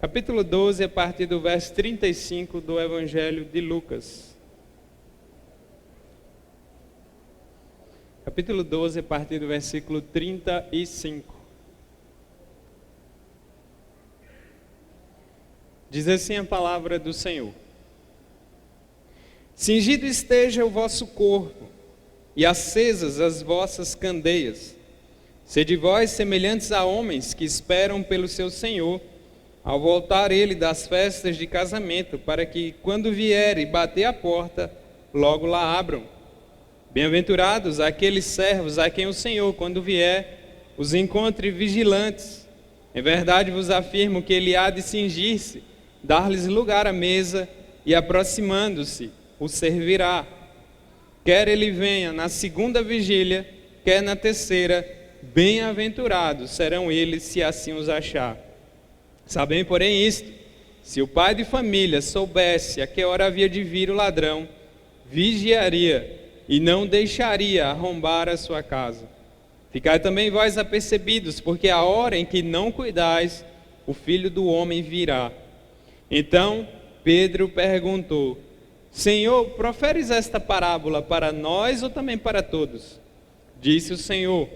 capítulo 12, a partir do verso 35 do Evangelho de Lucas. Capítulo 12, a partir do versículo 35. Diz assim a palavra do Senhor: Cingido esteja o vosso corpo, e acesas as vossas candeias. Sede vós semelhantes a homens que esperam pelo seu Senhor, ao voltar ele das festas de casamento, para que, quando vier e bater a porta, logo lá abram. Bem-aventurados aqueles servos a quem o Senhor, quando vier, os encontre vigilantes. Em verdade vos afirmo que ele há de cingir-se, dar-lhes lugar à mesa, e aproximando-se, o servirá. Quer ele venha na segunda vigília, quer na terceira, bem-aventurados serão eles, se assim os achar. Sabem, porém, isto: se o pai de família soubesse a que hora havia de vir o ladrão, vigiaria e não deixaria arrombar a sua casa. Ficai também vós apercebidos, porque a hora em que não cuidais, o Filho do Homem virá. Então Pedro perguntou: Senhor, proferes esta parábola para nós ou também para todos? Disse o Senhor: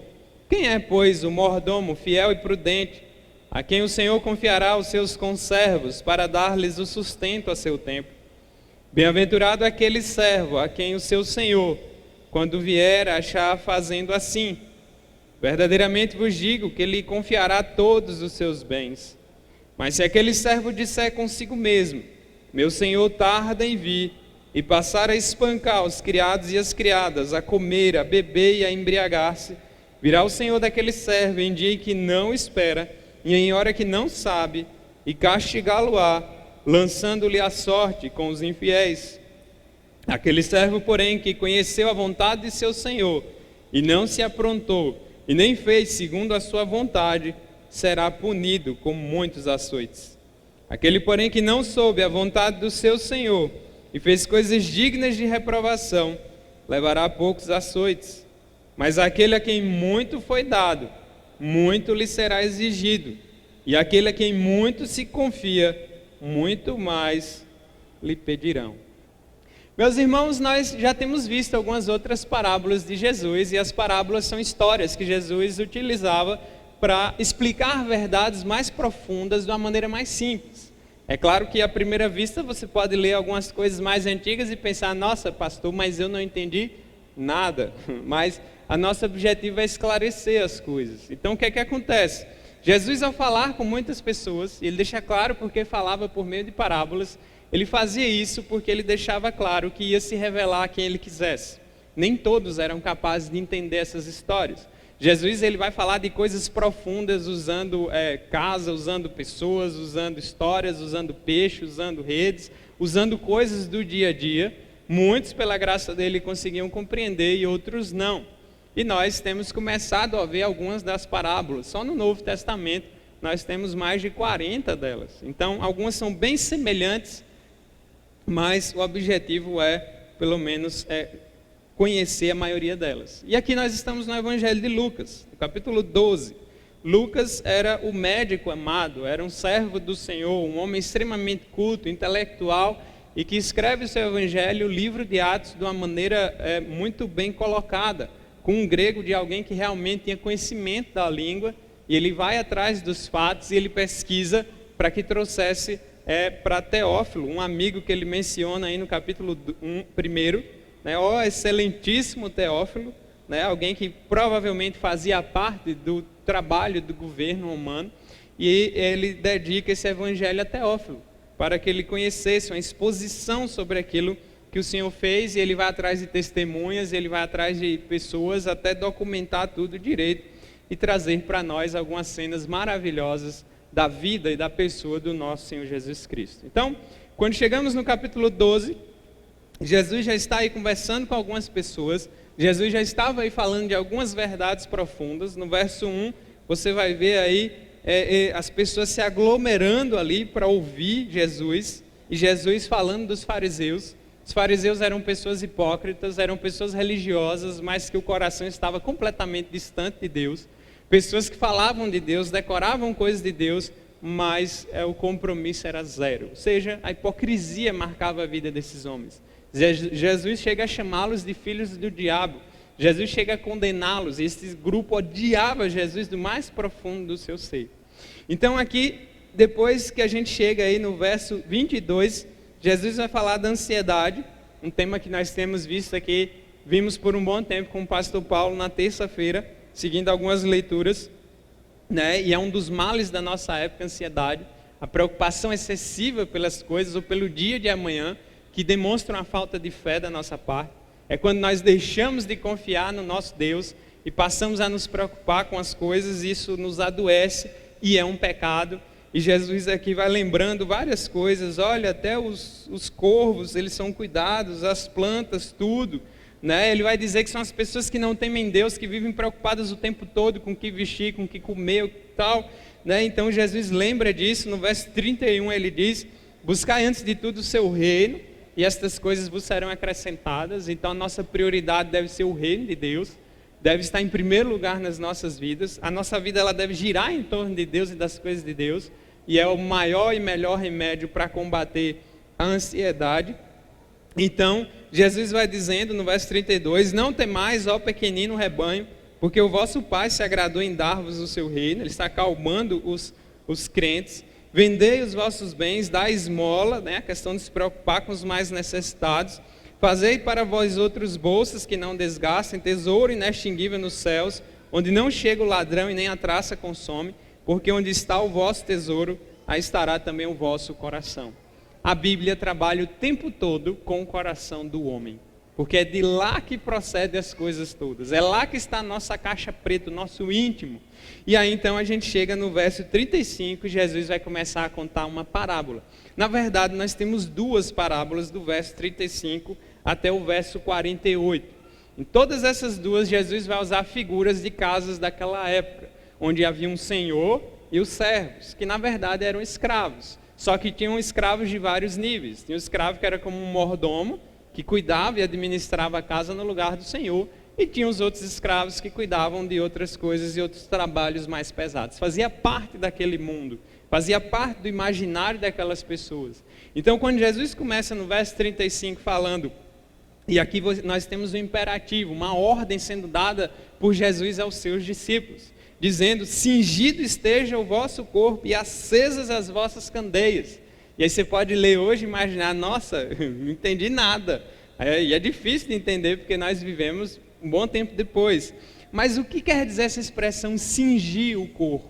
Quem é, pois, o mordomo fiel e prudente, a quem o Senhor confiará os seus conservos para dar-lhes o sustento a seu tempo? Bem-aventurado aquele servo a quem o seu Senhor, quando vier, achar fazendo assim. Verdadeiramente vos digo que lhe confiará todos os seus bens. Mas se aquele servo disser consigo mesmo: Meu Senhor tarda em vir, e passar a espancar os criados e as criadas, a comer, a beber e a embriagar-se, virá o Senhor daquele servo em dia em que não espera, e em hora que não sabe, e castigá-lo-á, lançando-lhe a sorte com os infiéis. Aquele servo, porém, que conheceu a vontade de seu Senhor, e não se aprontou, e nem fez segundo a sua vontade, será punido com muitos açoites. Aquele, porém, que não soube a vontade do seu Senhor, e fez coisas dignas de reprovação, levará poucos açoites. Mas aquele a quem muito foi dado, muito lhe será exigido, e aquele a quem muito se confia, muito mais lhe pedirão. Meus irmãos, nós já temos visto algumas outras parábolas de Jesus, e as parábolas são histórias que Jesus utilizava para explicar verdades mais profundas de uma maneira mais simples. É claro que à primeira vista você pode ler algumas coisas mais antigas e pensar: nossa, pastor, mas eu não entendi nada. Mas a nosso objetivo é esclarecer as coisas. Então o que é que acontece? Jesus, ao falar com muitas pessoas, ele deixa claro porque falava por meio de parábolas. Ele fazia isso porque ele deixava claro que ia se revelar a quem ele quisesse. Nem todos eram capazes de entender essas histórias. Jesus, ele vai falar de coisas profundas usando casa, usando pessoas, usando histórias, usando peixe, usando redes, usando coisas do dia a dia. Muitos, pela graça dele, conseguiam compreender e outros não. E nós temos começado a ver algumas das parábolas. Só no Novo Testamento nós temos mais de 40 delas. Então, algumas são bem semelhantes, mas o objetivo é, pelo menos, conhecer a maioria delas. E aqui nós estamos no Evangelho de Lucas, no capítulo 12. Lucas era o médico amado, era um servo do Senhor, um homem extremamente culto, intelectual, e que escreve o seu Evangelho, o livro de Atos, de uma maneira muito bem colocada, com um grego de alguém que realmente tinha conhecimento da língua, e ele vai atrás dos fatos e ele pesquisa para que trouxesse para Teófilo, um amigo que ele menciona aí no capítulo 1, ó excelentíssimo Teófilo, alguém que provavelmente fazia parte do trabalho do governo romano, e ele dedica esse evangelho a Teófilo, para que ele conhecesse uma exposição sobre aquilo que o Senhor fez, e ele vai atrás de testemunhas, ele vai atrás de pessoas, até documentar tudo direito, e trazer para nós algumas cenas maravilhosas da vida e da pessoa do nosso Senhor Jesus Cristo. Então, quando chegamos no capítulo 12, Jesus já está aí conversando com algumas pessoas, Jesus já estava aí falando de algumas verdades profundas. No verso 1, você vai ver aí as pessoas se aglomerando ali para ouvir Jesus, e Jesus falando dos fariseus. Os fariseus eram pessoas hipócritas, eram pessoas religiosas, mas que o coração estava completamente distante de Deus. Pessoas que falavam de Deus, decoravam coisas de Deus, mas o compromisso era zero. Ou seja, a hipocrisia marcava a vida desses homens. Jesus chega a chamá-los de filhos do diabo. Jesus chega a condená-los, e esse grupo odiava Jesus do mais profundo do seu ser. Então aqui, depois que a gente chega aí no verso 22, Jesus vai falar da ansiedade, um tema que nós temos visto aqui, vimos por um bom tempo com o pastor Paulo na terça-feira, seguindo algumas leituras, né? E é um dos males da nossa época, a ansiedade, a preocupação excessiva pelas coisas ou pelo dia de amanhã, que demonstram a falta de fé da nossa parte. É quando nós deixamos de confiar no nosso Deus e passamos a nos preocupar com as coisas, isso nos adoece e é um pecado. E Jesus aqui vai lembrando várias coisas. Olha, até os corvos, eles são cuidados, as plantas, tudo, né? Ele vai dizer que são as pessoas que não temem Deus, que vivem preocupadas o tempo todo com o que vestir, com o que comer e tal, né? Então Jesus lembra disso. No verso 31 ele diz: buscai antes de tudo o seu reino, e estas coisas vos serão acrescentadas. Então a nossa prioridade deve ser o reino de Deus, deve estar em primeiro lugar nas nossas vidas. A nossa vida ela deve girar em torno de Deus e das coisas de Deus, e é o maior e melhor remédio para combater a ansiedade. Então Jesus vai dizendo no verso 32: não temais, ó pequenino rebanho, porque o vosso Pai se agradou em dar-vos o seu reino. Ele está acalmando os crentes. Vendei os vossos bens, dai esmola, né? A questão de se preocupar com os mais necessitados. Fazei para vós outros bolsas que não desgastem, tesouro inextinguível nos céus, onde não chega o ladrão e nem a traça consome, porque onde está o vosso tesouro, aí estará também o vosso coração. A Bíblia trabalha o tempo todo com o coração do homem, porque é de lá que procedem as coisas todas, é lá que está a nossa caixa preta, o nosso íntimo. E aí então a gente chega no verso 35 e Jesus vai começar a contar uma parábola. Na verdade nós temos duas parábolas do verso 35 até o verso 48. Em todas essas duas Jesus vai usar figuras de casas daquela época, onde havia um senhor e os servos, que na verdade eram escravos. Só que tinham escravos de vários níveis. Tinha um escravo que era como um mordomo, que cuidava e administrava a casa no lugar do senhor, e tinha os outros escravos que cuidavam de outras coisas e outros trabalhos mais pesados. Fazia parte daquele mundo, fazia parte do imaginário daquelas pessoas. Então quando Jesus começa no verso 35 falando, e aqui nós temos um imperativo, uma ordem sendo dada por Jesus aos seus discípulos, dizendo: cingido esteja o vosso corpo e acesas as vossas candeias. E aí você pode ler hoje e imaginar: nossa, não entendi nada. E é difícil de entender porque nós vivemos um bom tempo depois. Mas o que quer dizer essa expressão cingir o corpo?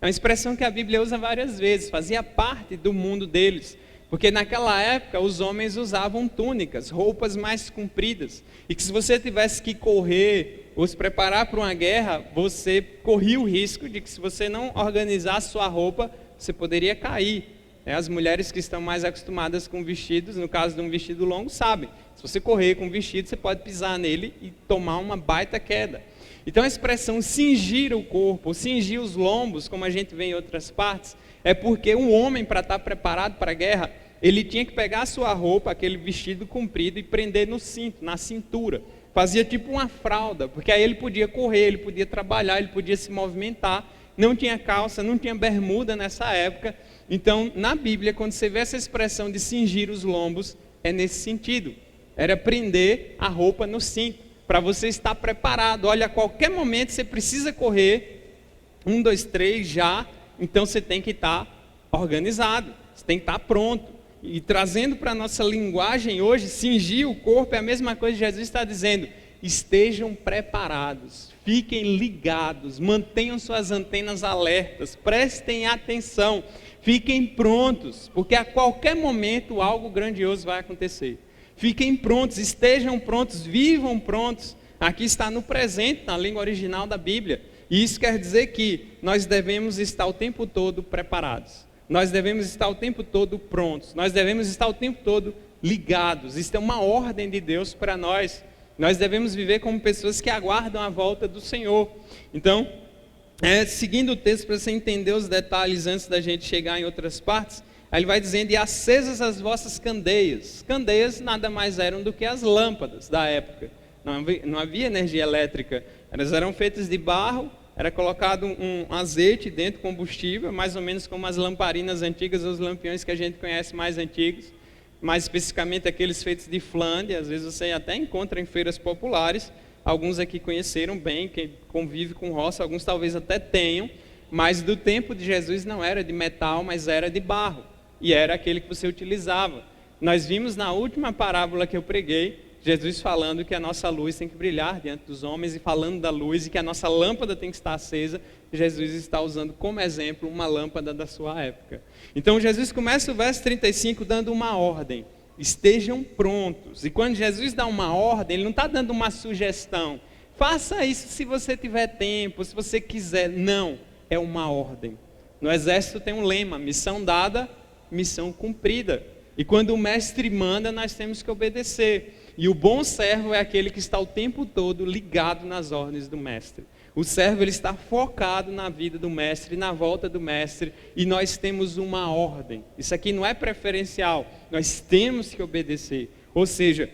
É uma expressão que a Bíblia usa várias vezes, fazia parte do mundo deles. Porque naquela época os homens usavam túnicas, roupas mais compridas. E que se você tivesse que correr ou se preparar para uma guerra, você corria o risco de que se você não organizasse sua roupa, você poderia cair. As mulheres que estão mais acostumadas com vestidos, no caso de um vestido longo, sabem. Se você correr com um vestido, você pode pisar nele e tomar uma baita queda. Então a expressão cingir o corpo, cingir os lombos, como a gente vê em outras partes, é porque um homem, para estar preparado para a guerra, ele tinha que pegar a sua roupa, aquele vestido comprido, e prender no cinto, na cintura. Fazia tipo uma fralda, porque aí ele podia correr, ele podia trabalhar, ele podia se movimentar. Não tinha calça, não tinha bermuda nessa época. Então, na Bíblia, quando você vê essa expressão de cingir os lombos, é nesse sentido. Era prender a roupa no cinto, para você estar preparado. Olha, a qualquer momento você precisa correr, 1, 2, 3, já, então você tem que estar organizado, você tem que estar pronto. E trazendo para a nossa linguagem hoje, cingir o corpo é a mesma coisa que Jesus está dizendo: estejam preparados, fiquem ligados, mantenham suas antenas alertas, prestem atenção, fiquem prontos, porque a qualquer momento algo grandioso vai acontecer. Fiquem prontos, estejam prontos, vivam prontos. Aqui está no presente, na língua original da Bíblia. E isso quer dizer que nós devemos estar o tempo todo preparados. Nós devemos estar o tempo todo prontos. Nós devemos estar o tempo todo ligados. Isso é uma ordem de Deus para nós. Nós devemos viver como pessoas que aguardam a volta do Senhor. Então, seguindo o texto para você entender os detalhes antes da gente chegar em outras partes, aí ele vai dizendo: e acesas as vossas candeias. Candeias nada mais eram do que as lâmpadas da época. Não havia energia elétrica. Elas eram feitas de barro, era colocado um azeite dentro, combustível, mais ou menos como as lamparinas antigas, os lampiões que a gente conhece mais antigos, mais especificamente aqueles feitos de Flandre. Às vezes você até encontra em feiras populares, alguns aqui conheceram bem, quem convive com roça, alguns talvez até tenham, mas do tempo de Jesus não era de metal, mas era de barro, e era aquele que você utilizava. Nós vimos na última parábola que eu preguei, Jesus falando que a nossa luz tem que brilhar diante dos homens, e falando da luz, e que a nossa lâmpada tem que estar acesa. Jesus está usando como exemplo uma lâmpada da sua época. Então Jesus começa o verso 35 dando uma ordem: estejam prontos. E quando Jesus dá uma ordem, ele não está dando uma sugestão: faça isso se você tiver tempo, se você quiser. Não, é uma ordem. No exército tem um lema: missão dada, missão cumprida. E quando o mestre manda, nós temos que obedecer. E o bom servo é aquele que está o tempo todo ligado nas ordens do mestre. O servo, ele está focado na vida do mestre, na volta do mestre, e nós temos uma ordem. Isso aqui não é preferencial, nós temos que obedecer. Ou seja,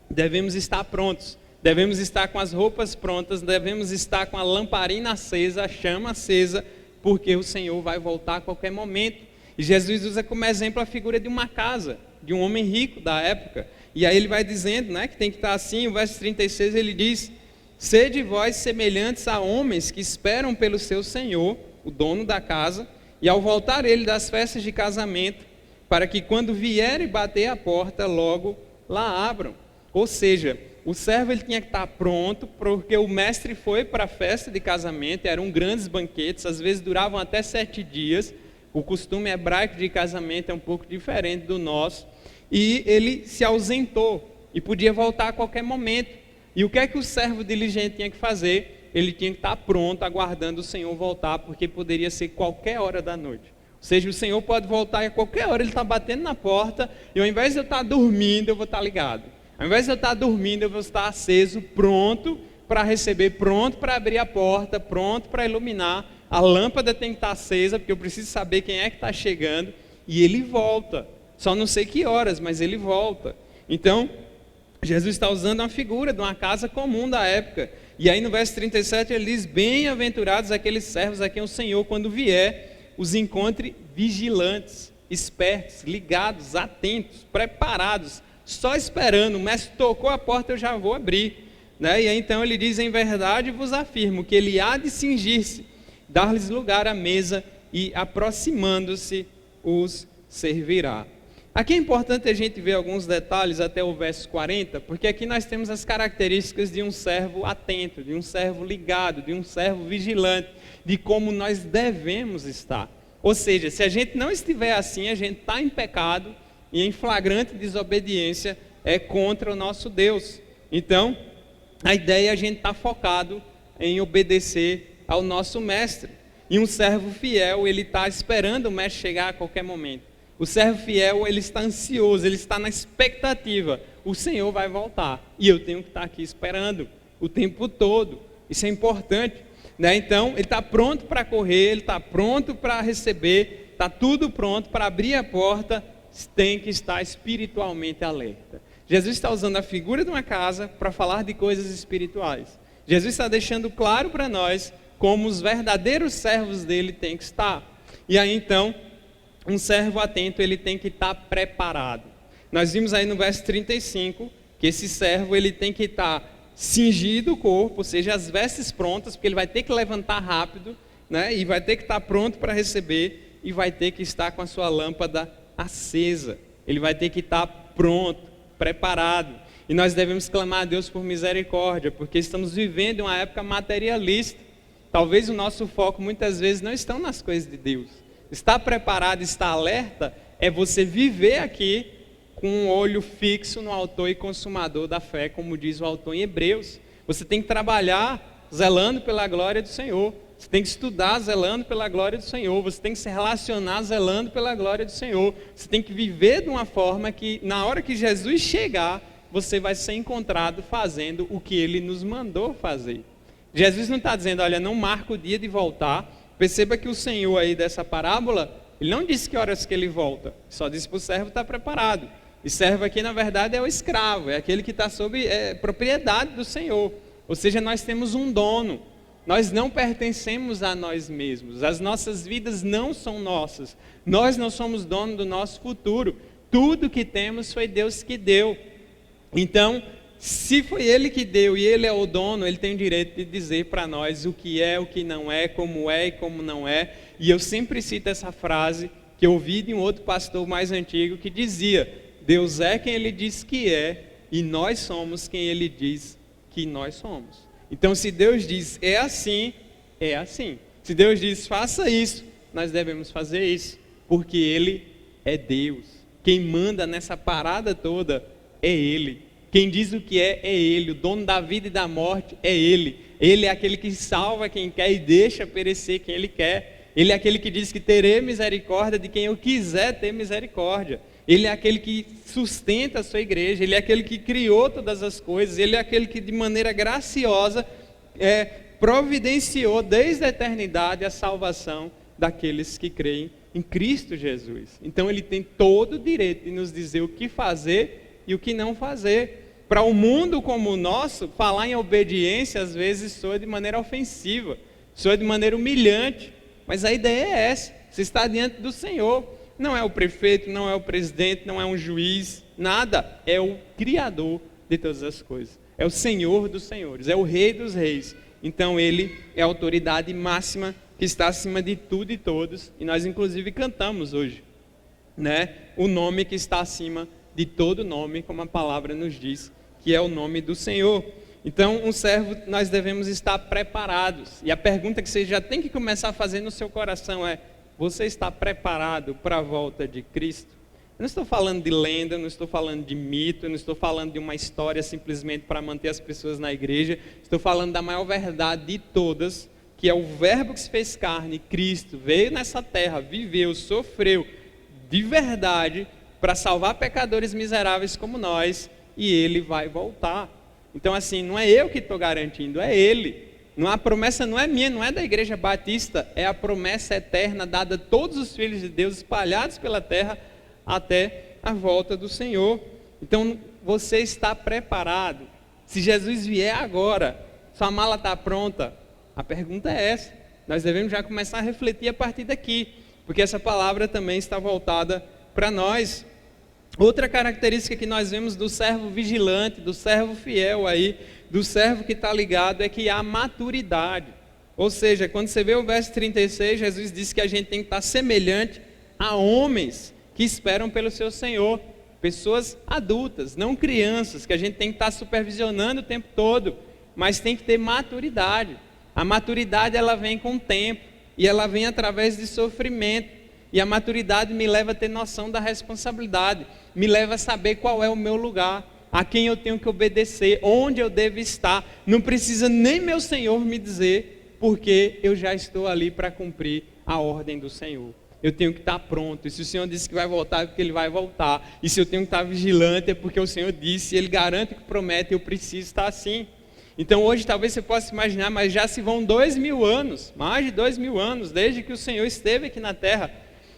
devemos estar prontos, devemos estar com as roupas prontas, devemos estar com a lamparina acesa, a chama acesa, porque o Senhor vai voltar a qualquer momento. E Jesus usa como exemplo a figura de uma casa, de um homem rico da época. E aí ele vai dizendo, né, que tem que estar assim. O verso 36 ele diz: sede vós semelhantes a homens que esperam pelo seu Senhor, o dono da casa, e ao voltar ele das festas de casamento, para que quando vier e bater a porta, logo lá abram. Ou seja, o servo ele tinha que estar pronto, porque o mestre foi para a festa de casamento, eram grandes banquetes, às vezes duravam até 7 dias. O costume hebraico de casamento é um pouco diferente do nosso. E ele se ausentou e podia voltar a qualquer momento. E o que é que o servo diligente tinha que fazer? Ele tinha que estar pronto, aguardando o Senhor voltar, porque poderia ser qualquer hora da noite. Ou seja, o Senhor pode voltar a qualquer hora, ele está batendo na porta, e ao invés de eu estar dormindo, eu vou estar ligado. Ao invés de eu estar dormindo, eu vou estar aceso, pronto para receber, pronto para abrir a porta, pronto para iluminar. A lâmpada tem que estar acesa, porque eu preciso saber quem é que está chegando, e ele volta. Só não sei que horas, mas ele volta. Então, Jesus está usando uma figura de uma casa comum da época. E aí no verso 37 ele diz: bem-aventurados aqueles servos a quem o Senhor, quando vier, os encontre vigilantes, espertos, ligados, atentos, preparados, só esperando. O mestre tocou a porta, eu já vou abrir. Né? E aí então ele diz: em verdade vos afirmo que ele há de cingir-se, dar-lhes lugar à mesa, e aproximando-se os servirá. Aqui é importante a gente ver alguns detalhes até o verso 40, porque aqui nós temos as características de um servo atento, de um servo ligado, de um servo vigilante, de como nós devemos estar. Ou seja, se a gente não estiver assim, a gente está em pecado e em flagrante desobediência contra o nosso Deus. Então, a ideia é a gente estar focado em obedecer ao nosso mestre. E um servo fiel, ele está esperando o mestre chegar a qualquer momento. O servo fiel, ele está ansioso, ele está na expectativa. O Senhor vai voltar e eu tenho que estar aqui esperando o tempo todo. Isso é importante, né? Então, ele está pronto para correr, ele está pronto para receber, está tudo pronto para abrir a porta, tem que estar espiritualmente alerta. Jesus está usando a figura de uma casa para falar de coisas espirituais. Jesus está deixando claro para nós como os verdadeiros servos dele têm que estar. E aí então, um servo atento, ele tem que estar preparado. Nós vimos aí no verso 35, que esse servo, ele tem que estar cingido o corpo, ou seja, as vestes prontas, porque ele vai ter que levantar rápido, né? E vai ter que estar pronto para receber, e vai ter que estar com a sua lâmpada acesa. Ele vai ter que estar pronto, preparado. E nós devemos clamar a Deus por misericórdia, porque estamos vivendo uma época materialista. Talvez o nosso foco muitas vezes não está nas coisas de Deus. Estar preparado, estar alerta, é você viver aqui com um olho fixo no autor e consumador da fé, como diz o autor em Hebreus. Você tem que trabalhar zelando pela glória do Senhor. Você tem que estudar zelando pela glória do Senhor. Você tem que se relacionar zelando pela glória do Senhor. Você tem que viver de uma forma que, na hora que Jesus chegar, você vai ser encontrado fazendo o que Ele nos mandou fazer. Jesus não está dizendo: olha, não marca o dia de voltar. Perceba que o Senhor aí dessa parábola, ele não disse que horas que ele volta, só disse para o servo estar preparado. E servo aqui na verdade é o escravo, é aquele que está sob propriedade do Senhor. Ou seja, nós temos um dono. Nós não pertencemos a nós mesmos. As nossas vidas não são nossas. Nós não somos donos do nosso futuro. Tudo que temos foi Deus que deu. Então, se foi Ele que deu e Ele é o dono, Ele tem o direito de dizer para nós o que é, o que não é, como é e como não é. E eu sempre cito essa frase que eu ouvi de um outro pastor mais antigo que dizia: Deus é quem Ele diz que é e nós somos quem Ele diz que nós somos. Então, se Deus diz é assim, é assim. Se Deus diz faça isso, nós devemos fazer isso, porque Ele é Deus. Quem manda nessa parada toda é Ele. Quem diz o que é Ele. O dono da vida e da morte é Ele. Ele é aquele que salva quem quer e deixa perecer quem Ele quer. Ele é aquele que diz que terei misericórdia de quem eu quiser ter misericórdia. Ele é aquele que sustenta a sua igreja. Ele é aquele que criou todas as coisas. Ele é aquele que de maneira graciosa providenciou desde a eternidade a salvação daqueles que creem em Cristo Jesus. Então Ele tem todo o direito de nos dizer o que fazer e o que não fazer. Para um mundo como o nosso, falar em obediência às vezes soa de maneira ofensiva, soa de maneira humilhante, mas a ideia é essa: você está diante do Senhor, não é o prefeito, não é o presidente, não é um juiz, nada, é o Criador de todas as coisas, é o Senhor dos senhores, é o Rei dos reis. Então Ele é a autoridade máxima que está acima de tudo e todos, e nós inclusive cantamos hoje, né? O nome que está acima de todo nome, como a palavra nos diz, que é o nome do Senhor. Então, um servo, nós devemos estar preparados. E a pergunta que você já tem que começar a fazer no seu coração é: você está preparado para a volta de Cristo? Eu não estou falando de lenda, não estou falando de mito, não estou falando de uma história simplesmente para manter as pessoas na igreja. Estou falando da maior verdade de todas, que é o verbo que se fez carne, Cristo, veio nessa terra, viveu, sofreu de verdade para salvar pecadores miseráveis como nós, e Ele vai voltar. Então, assim, não é eu que estou garantindo, é Ele. Não, a promessa não é minha, não é da Igreja Batista, é a promessa eterna dada a todos os filhos de Deus espalhados pela terra até a volta do Senhor. Então, você está preparado? Se Jesus vier agora, sua mala está pronta? A pergunta é essa. Nós devemos já começar a refletir a partir daqui, porque essa palavra também está voltada para nós. Outra característica que nós vemos do servo vigilante, do servo fiel aí, do servo que está ligado, é que há maturidade. Ou seja, quando você vê o verso 36, Jesus disse que a gente tem que estar semelhante a homens que esperam pelo seu Senhor. Pessoas adultas, não crianças, que a gente tem que estar supervisionando o tempo todo, mas tem que ter maturidade. A maturidade, ela vem com o tempo, e ela vem através de sofrimento. E a maturidade me leva a ter noção da responsabilidade, me leva a saber qual é o meu lugar, a quem eu tenho que obedecer, onde eu devo estar. Não precisa nem meu Senhor me dizer, porque eu já estou ali para cumprir a ordem do Senhor. Eu tenho que estar pronto, e se o Senhor disse que vai voltar, é porque Ele vai voltar. E se eu tenho que estar vigilante, é porque o Senhor disse, Ele garante que promete, eu preciso estar assim. Então hoje talvez você possa imaginar, mas já se vão 2000 anos, mais de 2000 anos, desde que o Senhor esteve aqui na terra.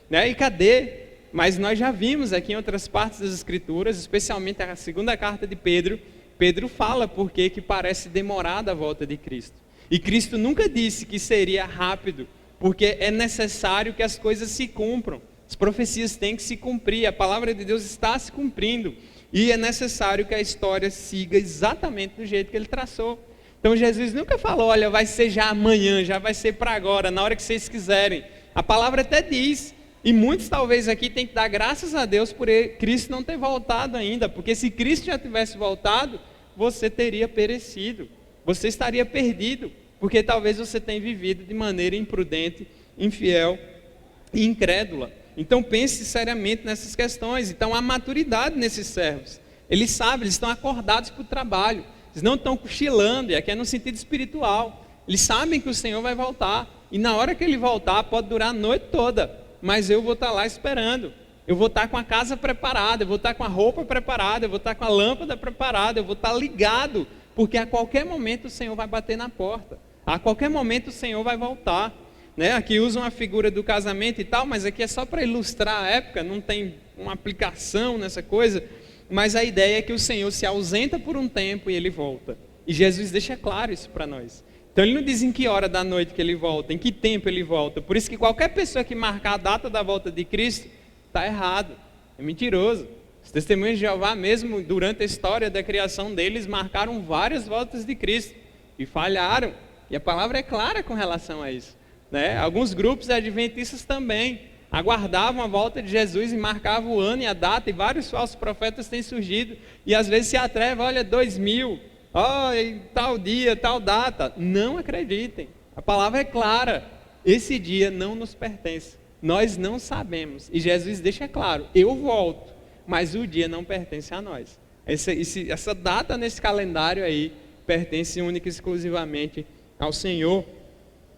Né? E cadê? Mas nós já vimos aqui em outras partes das Escrituras, especialmente a segunda carta de Pedro, Pedro fala por que parece demorada a volta de Cristo. E Cristo nunca disse que seria rápido, porque é necessário que as coisas se cumpram. As profecias têm que se cumprir, a palavra de Deus está se cumprindo. E é necessário que a história siga exatamente do jeito que Ele traçou. Então Jesus nunca falou, olha, vai ser já amanhã, já vai ser para agora, na hora que vocês quiserem. A palavra até diz, e muitos talvez aqui têm que dar graças a Deus por Cristo não ter voltado ainda, porque se Cristo já tivesse voltado, você teria perecido, você estaria perdido, porque talvez você tenha vivido de maneira imprudente, infiel e incrédula. Então pense seriamente nessas questões. Então há maturidade nesses servos, eles sabem, eles estão acordados para o trabalho, eles não estão cochilando, e aqui é no sentido espiritual, eles sabem que o Senhor vai voltar, e na hora que Ele voltar, pode durar a noite toda, mas eu vou estar lá esperando, eu vou estar com a casa preparada, eu vou estar com a roupa preparada, eu vou estar com a lâmpada preparada, eu vou estar ligado, porque a qualquer momento o Senhor vai bater na porta, a qualquer momento o Senhor vai voltar, né? Aqui usam a figura do casamento e tal, mas aqui é só para ilustrar a época, não tem uma aplicação nessa coisa, mas a ideia é que o Senhor se ausenta por um tempo e Ele volta, e Jesus deixa claro isso para nós. Então ele não diz em que hora da noite que ele volta, em que tempo ele volta. Por isso que qualquer pessoa que marcar a data da volta de Cristo está errado, é mentiroso. Os testemunhos de Jeová mesmo, durante a história da criação deles, marcaram várias voltas de Cristo e falharam. E a palavra é clara com relação a isso, né? Alguns grupos adventistas também aguardavam a volta de Jesus e marcavam o ano e a data, e vários falsos profetas têm surgido, e às vezes se atreve, olha, 2000, tal dia, tal data. Não acreditem, a palavra é clara, esse dia não nos pertence, nós não sabemos, e Jesus deixa claro, eu volto, mas o dia não pertence a nós. Essa data nesse calendário aí, pertence única e exclusivamente ao Senhor.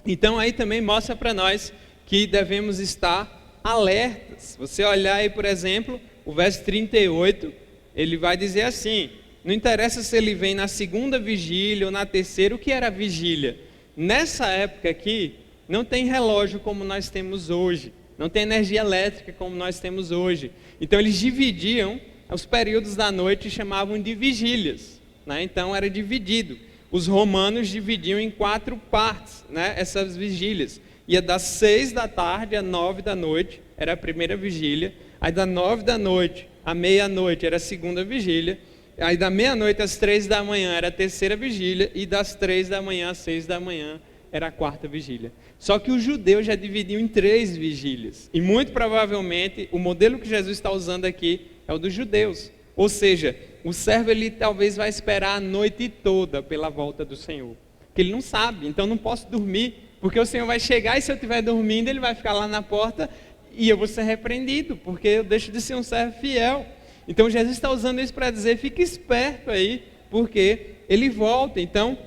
Então aí também mostra para nós que devemos estar alertas. Você olhar aí, por exemplo, o verso 38, ele vai dizer assim: não interessa se ele vem na segunda vigília ou na terceira. O que era a vigília? Nessa época aqui, não tem relógio como nós temos hoje, não tem energia elétrica como nós temos hoje. Então eles dividiam os períodos da noite e chamavam de vigílias, né? Então era dividido. Os romanos dividiam em 4 partes, né, essas vigílias. Ia das 6 da tarde às 9 da noite, era a primeira vigília. Aí da 9 da noite à meia-noite era a segunda vigília. Aí da meia-noite às 3 da manhã era a terceira vigília. E das 3 da manhã às 6 da manhã era a quarta vigília. Só que os judeus já dividiam em 3 vigílias. E muito provavelmente o modelo que Jesus está usando aqui é o dos judeus. Ou seja, o servo ele talvez vai esperar a noite toda pela volta do Senhor. Porque ele não sabe, então não posso dormir, porque o Senhor vai chegar e se eu estiver dormindo, ele vai ficar lá na porta e eu vou ser repreendido, porque eu deixo de ser um servo fiel. Então Jesus está usando isso para dizer, fique esperto aí, porque ele volta. Então,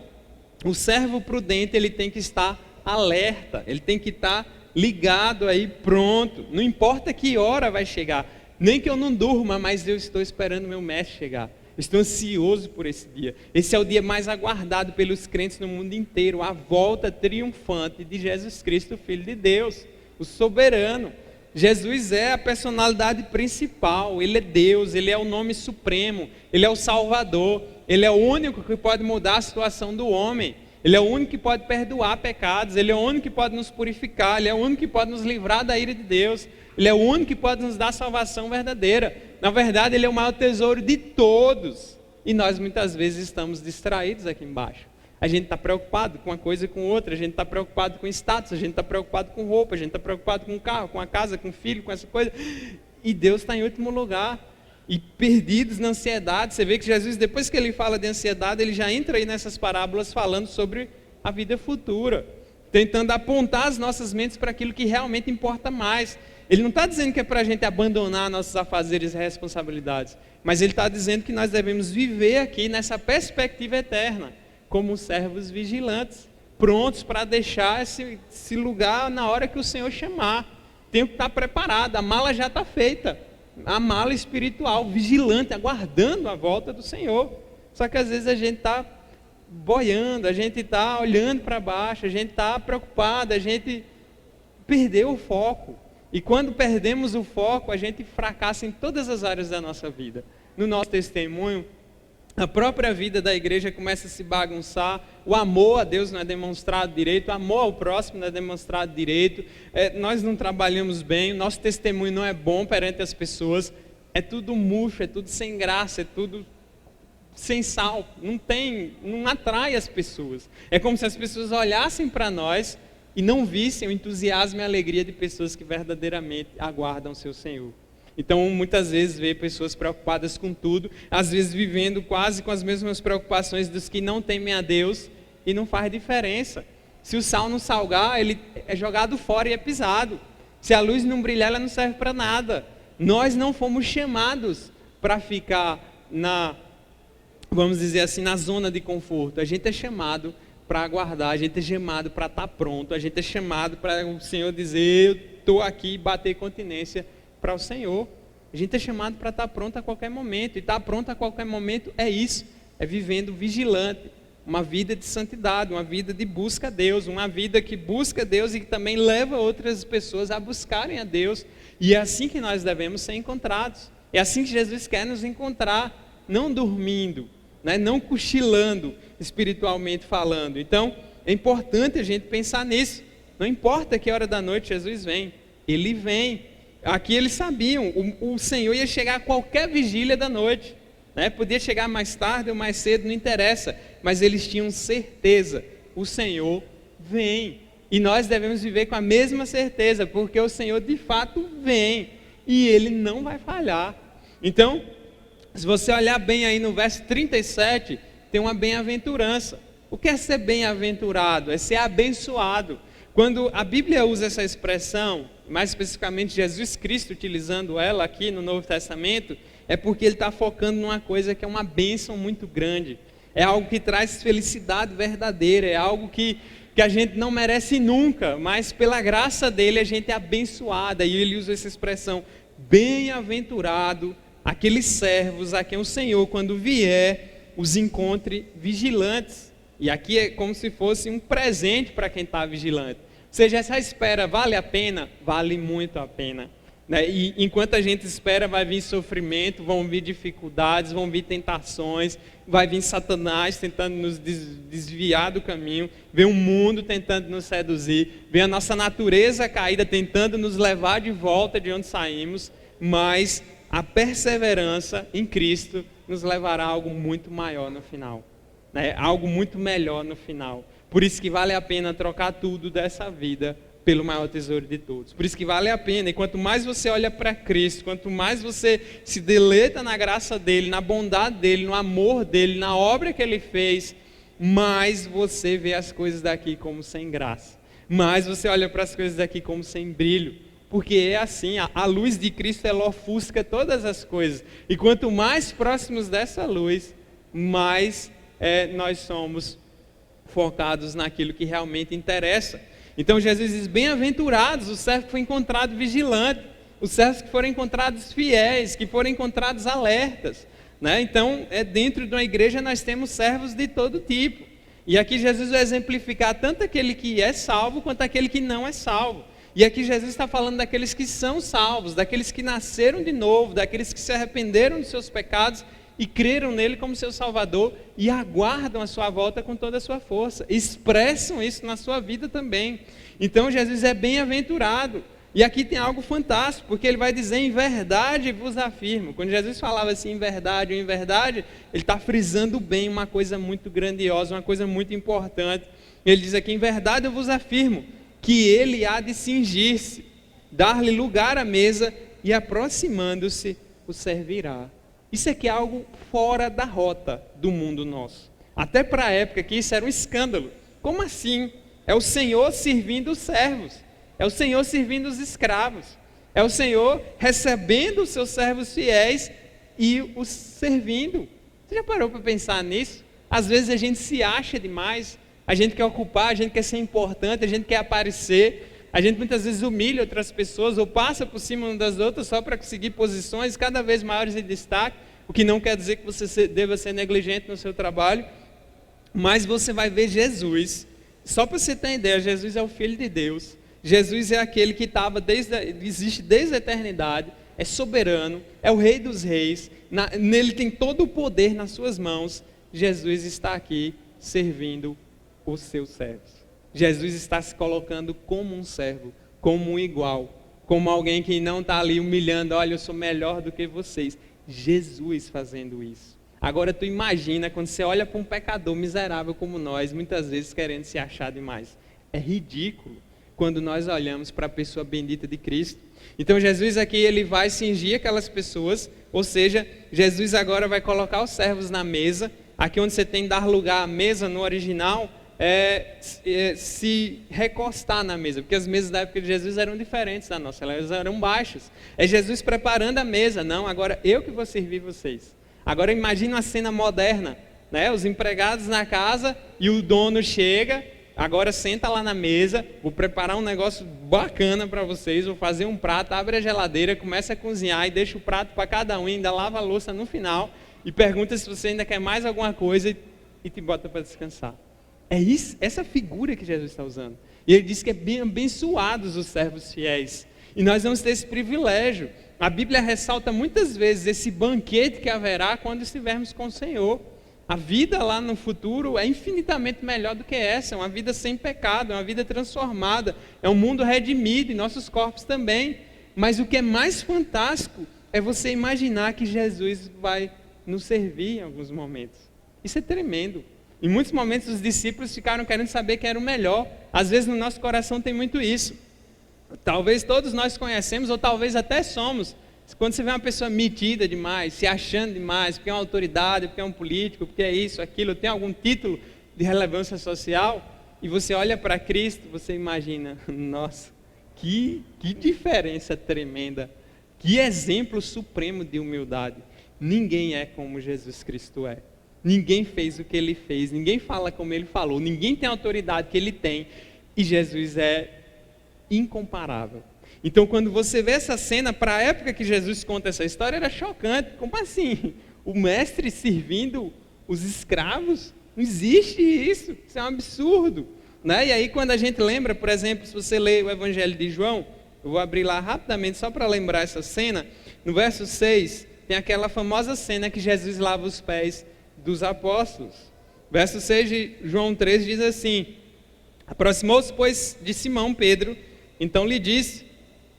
o servo prudente, ele tem que estar alerta, ele tem que estar ligado aí, pronto. Não importa que hora vai chegar. Nem que eu não durma, mas eu estou esperando meu mestre chegar. Estou ansioso por esse dia. Esse é o dia mais aguardado pelos crentes no mundo inteiro. A volta triunfante de Jesus Cristo, Filho de Deus, o soberano. Jesus é a personalidade principal. Ele é Deus, Ele é o nome supremo. Ele é o Salvador. Ele é o único que pode mudar a situação do homem. Ele é o único que pode perdoar pecados. Ele é o único que pode nos purificar. Ele é o único que pode nos livrar da ira de Deus. Ele é o único que pode nos dar salvação verdadeira. Na verdade, Ele é o maior tesouro de todos. E nós muitas vezes estamos distraídos aqui embaixo. A gente está preocupado com uma coisa e com outra. A gente está preocupado com status. A gente está preocupado com roupa. A gente está preocupado com o carro, com a casa, com o filho, com essa coisa. E Deus está em último lugar. E perdidos na ansiedade. Você vê que Jesus, depois que Ele fala de ansiedade, Ele já entra aí nessas parábolas falando sobre a vida futura. Tentando apontar as nossas mentes para aquilo que realmente importa mais. Ele não está dizendo que é para a gente abandonar nossos afazeres e responsabilidades, mas Ele está dizendo que nós devemos viver aqui nessa perspectiva eterna, como servos vigilantes, prontos para deixar esse lugar na hora que o Senhor chamar. Tem que estar preparado, a mala já está feita, a mala espiritual, vigilante, aguardando a volta do Senhor. Só que às vezes a gente está boiando, a gente está olhando para baixo, a gente está preocupado, a gente perdeu o foco. E quando perdemos o foco, a gente fracassa em todas as áreas da nossa vida. No nosso testemunho, a própria vida da igreja começa a se bagunçar, o amor a Deus não é demonstrado direito, o amor ao próximo não é demonstrado direito, nós não trabalhamos bem, o nosso testemunho não é bom perante as pessoas, é tudo murcho, é tudo sem graça, é tudo sem sal, não atrai as pessoas. É como se as pessoas olhassem para nós e não vissem o entusiasmo e a alegria de pessoas que verdadeiramente aguardam o seu Senhor. Então, muitas vezes, vê pessoas preocupadas com tudo, às vezes vivendo quase com as mesmas preocupações dos que não temem a Deus, e não faz diferença. Se o sal não salgar, ele é jogado fora e é pisado. Se a luz não brilhar, ela não serve para nada. Nós não fomos chamados para ficar vamos dizer assim, na zona de conforto. A gente é chamado para aguardar, a gente é chamado para estar pronto, a gente é chamado para o Senhor dizer, eu estou aqui, bater continência para o Senhor. A gente é chamado para estar pronto a qualquer momento, e estar pronto a qualquer momento é isso, é vivendo vigilante, uma vida de santidade, uma vida de busca a Deus, uma vida que busca Deus e que também leva outras pessoas a buscarem a Deus, e é assim que nós devemos ser encontrados, é assim que Jesus quer nos encontrar, não dormindo, né? Não cochilando espiritualmente falando. Então, é importante a gente pensar nisso. Não importa que hora da noite Jesus vem, Ele vem. Aqui eles sabiam, o Senhor ia chegar a qualquer vigília da noite, né? Podia chegar mais tarde ou mais cedo, não interessa, mas eles tinham certeza, o Senhor vem. E nós devemos viver com a mesma certeza, porque o Senhor de fato vem, e Ele não vai falhar. Então, se você olhar bem aí no verso 37, tem uma bem-aventurança. O que é ser bem-aventurado? É ser abençoado. Quando a Bíblia usa essa expressão, mais especificamente Jesus Cristo utilizando ela aqui no Novo Testamento, é porque Ele está focando numa coisa que é uma bênção muito grande. É algo que traz felicidade verdadeira, é algo que a gente não merece nunca, mas pela graça dEle a gente é abençoada. E Ele usa essa expressão, bem-aventurado aqueles servos a quem o Senhor, quando vier, os encontre vigilantes. E aqui é como se fosse um presente para quem está vigilante. Ou seja, essa espera vale a pena? Vale muito a pena. Né? E enquanto a gente espera, vai vir sofrimento, vão vir dificuldades, vão vir tentações, vai vir Satanás tentando nos desviar do caminho, vem o mundo tentando nos seduzir, vem a nossa natureza caída tentando nos levar de volta de onde saímos, mas a perseverança em Cristo nos levará a algo muito maior no final. Algo muito melhor no final. Por isso que vale a pena trocar tudo dessa vida pelo maior tesouro de todos. Por isso que vale a pena, e quanto mais você olha para Cristo, quanto mais você se deleita na graça dEle, na bondade dEle, no amor dEle, na obra que Ele fez, mais você vê as coisas daqui como sem graça, mais você olha para as coisas daqui como sem brilho, porque é assim, a luz de Cristo ela ofusca todas as coisas, e quanto mais próximos dessa luz, mais nós somos focados naquilo que realmente interessa. Então Jesus diz, bem-aventurados os servos que foram encontrados vigilantes, os servos que foram encontrados fiéis, que foram encontrados alertas. Né? Então, dentro de uma igreja nós temos servos de todo tipo. E aqui Jesus vai exemplificar tanto aquele que é salvo, quanto aquele que não é salvo. E aqui Jesus está falando daqueles que são salvos, daqueles que nasceram de novo, daqueles que se arrependeram dos seus pecados e creram nele como seu Salvador e aguardam a sua volta com toda a sua força, expressam isso na sua vida também. Então Jesus é bem-aventurado, e aqui tem algo fantástico, porque ele vai dizer, em verdade vos afirmo. Quando Jesus falava assim, em verdade ou em verdade, ele está frisando bem uma coisa muito grandiosa, uma coisa muito importante. Ele diz aqui, em verdade eu vos afirmo, que ele há de cingir-se, dar-lhe lugar à mesa, e aproximando-se, o servirá. Isso aqui é algo fora da rota do mundo nosso. Até para a época que isso era um escândalo. Como assim? É o Senhor servindo os servos. É o Senhor servindo os escravos. É o Senhor recebendo os seus servos fiéis e os servindo. Você já parou para pensar nisso? Às vezes a gente se acha demais. A gente quer ocupar, a gente quer ser importante, a gente quer aparecer. A gente muitas vezes humilha outras pessoas ou passa por cima umas das outras só para conseguir posições cada vez maiores de destaque, o que não quer dizer que você deva ser negligente no seu trabalho, mas você vai ver Jesus, só para você ter ideia, Jesus é o Filho de Deus, Jesus é aquele que existe desde a eternidade, é soberano, é o Rei dos Reis, nele tem todo o poder nas suas mãos. Jesus está aqui servindo os seus servos. Jesus está se colocando como um servo, como um igual, como alguém que não está ali humilhando, olha, eu sou melhor do que vocês. Jesus fazendo isso. Agora tu imagina quando você olha para um pecador miserável como nós, muitas vezes querendo se achar demais. É ridículo quando nós olhamos para a pessoa bendita de Cristo. Então Jesus aqui ele vai cingir aquelas pessoas, ou seja, Jesus agora vai colocar os servos na mesa. Aqui onde você tem dar lugar à mesa no original, se recostar na mesa, porque as mesas da época de Jesus eram diferentes da nossa, elas eram baixas. É Jesus preparando a mesa, não, agora eu que vou servir vocês. Agora imagina uma cena moderna, né? Os empregados na casa e o dono chega, agora senta lá na mesa, vou preparar um negócio bacana para vocês, vou fazer um prato, abre a geladeira, começa a cozinhar e deixa o prato para cada um, ainda lava a louça no final e pergunta se você ainda quer mais alguma coisa e te bota para descansar. É isso, essa figura que Jesus está usando. E ele diz que é bem abençoados os servos fiéis. E nós vamos ter esse privilégio. A Bíblia ressalta muitas vezes esse banquete que haverá quando estivermos com o Senhor. A vida lá no futuro é infinitamente melhor do que essa, é uma vida sem pecado, é uma vida transformada, é um mundo redimido e nossos corpos também. Mas o que é mais fantástico é você imaginar que Jesus vai nos servir em alguns momentos. Isso é tremendo. Em muitos momentos os discípulos ficaram querendo saber quem era o melhor. Às vezes no nosso coração tem muito isso. Talvez todos nós conhecemos, ou talvez até somos. Quando você vê uma pessoa metida demais, se achando demais, porque é uma autoridade, porque é um político, porque é isso, aquilo, tem algum título de relevância social, e você olha para Cristo, você imagina, nossa, que diferença tremenda, que exemplo supremo de humildade. Ninguém é como Jesus Cristo é. Ninguém fez o que ele fez, ninguém fala como ele falou, ninguém tem a autoridade que ele tem, e Jesus é incomparável. Então, quando você vê essa cena, para a época que Jesus conta essa história, era chocante. Como assim? O mestre servindo os escravos? Não existe isso. Isso é um absurdo. Né? E aí, quando a gente lembra, por exemplo, se você lê o Evangelho de João, eu vou abrir lá rapidamente só para lembrar essa cena. No verso 6, tem aquela famosa cena que Jesus lava os pés dos apóstolos. Verso 6 de João 3 diz assim: aproximou-se, pois, de Simão Pedro, então lhe disse: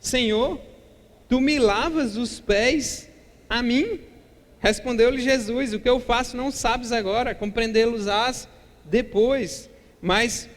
Senhor, tu me lavas os pés a mim? Respondeu-lhe Jesus: o que eu faço não sabes agora, compreendê-los-ás depois. Mas,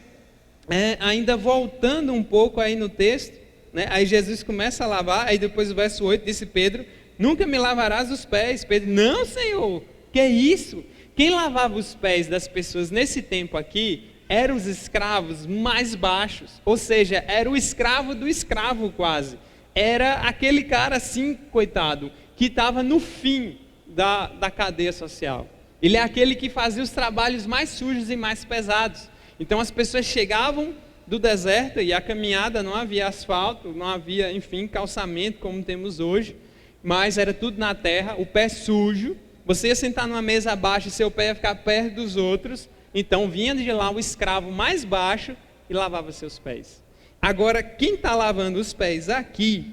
ainda voltando um pouco aí no texto, né, aí Jesus começa a lavar, aí depois o verso 8 disse Pedro: nunca me lavarás os pés. Pedro: não, Senhor, que é isso? Quem lavava os pés das pessoas nesse tempo aqui eram os escravos mais baixos, ou seja, era o escravo do escravo quase. Era aquele cara assim, coitado, que estava no fim da cadeia social. Ele é aquele que fazia os trabalhos mais sujos e mais pesados. Então as pessoas chegavam do deserto e a caminhada não havia asfalto, não havia, enfim, calçamento como temos hoje, mas era tudo na terra, o pé sujo. Você ia sentar numa mesa abaixo e seu pé ia ficar perto dos outros. Então vinha de lá o escravo mais baixo e lavava seus pés. Agora, quem está lavando os pés aqui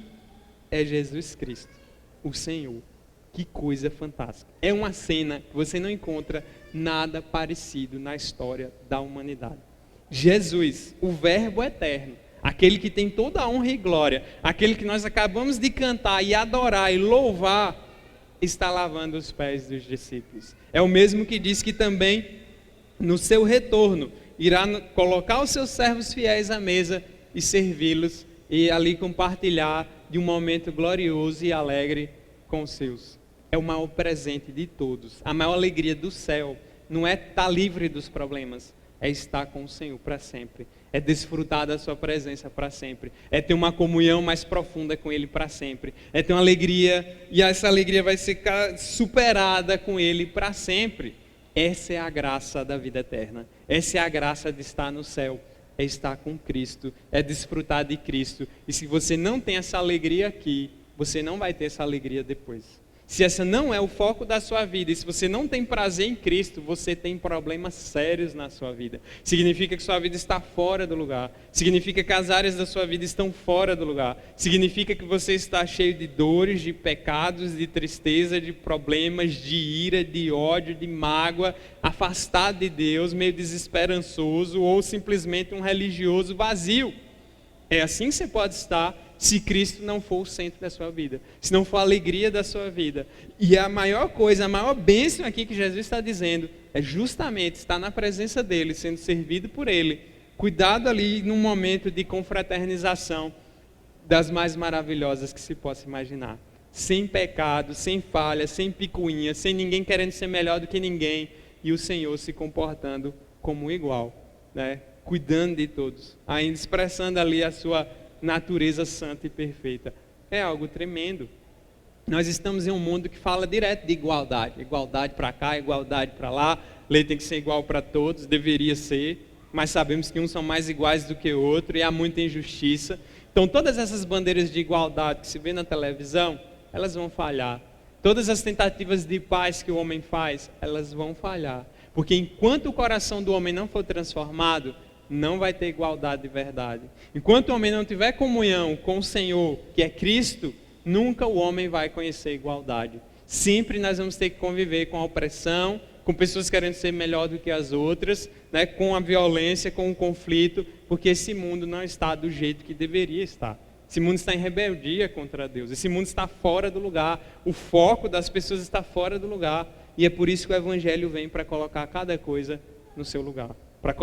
é Jesus Cristo, o Senhor. Que coisa fantástica. É uma cena que você não encontra nada parecido na história da humanidade. Jesus, o Verbo eterno, aquele que tem toda a honra e glória, aquele que nós acabamos de cantar e adorar e louvar, está lavando os pés dos discípulos. É o mesmo que diz que também no seu retorno, irá colocar os seus servos fiéis à mesa e servi-los e ali compartilhar de um momento glorioso e alegre com os seus. É o maior presente de todos. A maior alegria do céu não é estar livre dos problemas, é estar com o Senhor para sempre. É desfrutar da sua presença para sempre. É ter uma comunhão mais profunda com Ele para sempre. É ter uma alegria, e essa alegria vai ser superada com Ele para sempre. Essa é a graça da vida eterna. Essa é a graça de estar no céu. É estar com Cristo, é desfrutar de Cristo. E se você não tem essa alegria aqui, você não vai ter essa alegria depois. Se essa não é o foco da sua vida, e se você não tem prazer em Cristo, você tem problemas sérios na sua vida. Significa que sua vida está fora do lugar. Significa que as áreas da sua vida estão fora do lugar. Significa que você está cheio de dores, de pecados, de tristeza, de problemas, de ira, de ódio, de mágoa, afastado de Deus, meio desesperançoso ou simplesmente um religioso vazio. É assim que você pode estar se Cristo não for o centro da sua vida, se não for a alegria da sua vida. E a maior coisa, a maior bênção aqui que Jesus está dizendo, é justamente estar na presença dEle, sendo servido por Ele, cuidado ali num momento de confraternização das mais maravilhosas que se possa imaginar. Sem pecado, sem falha, sem picuinha, sem ninguém querendo ser melhor do que ninguém, e o Senhor se comportando como um igual, né? Cuidando de todos, ainda expressando ali a sua natureza santa e perfeita. É algo tremendo. Nós estamos em um mundo que fala direto de igualdade. Igualdade para cá, igualdade para lá. Lei tem que ser igual para todos, deveria ser. Mas sabemos que uns são mais iguais do que o outro e há muita injustiça. Então todas essas bandeiras de igualdade que se vê na televisão, elas vão falhar. Todas as tentativas de paz que o homem faz, elas vão falhar. Porque enquanto o coração do homem não for transformado, não vai ter igualdade de verdade. Enquanto o homem não tiver comunhão com o Senhor, que é Cristo, nunca o homem vai conhecer igualdade. Sempre nós vamos ter que conviver com a opressão com pessoas querendo ser melhor do que as outras, né, com a violência, com o conflito, porque esse mundo não está do jeito que deveria estar. Esse mundo está em rebeldia contra Deus, esse mundo está fora do lugar, o foco das pessoas está fora do lugar, e é por isso que o Evangelho vem para colocar cada coisa no seu lugar, para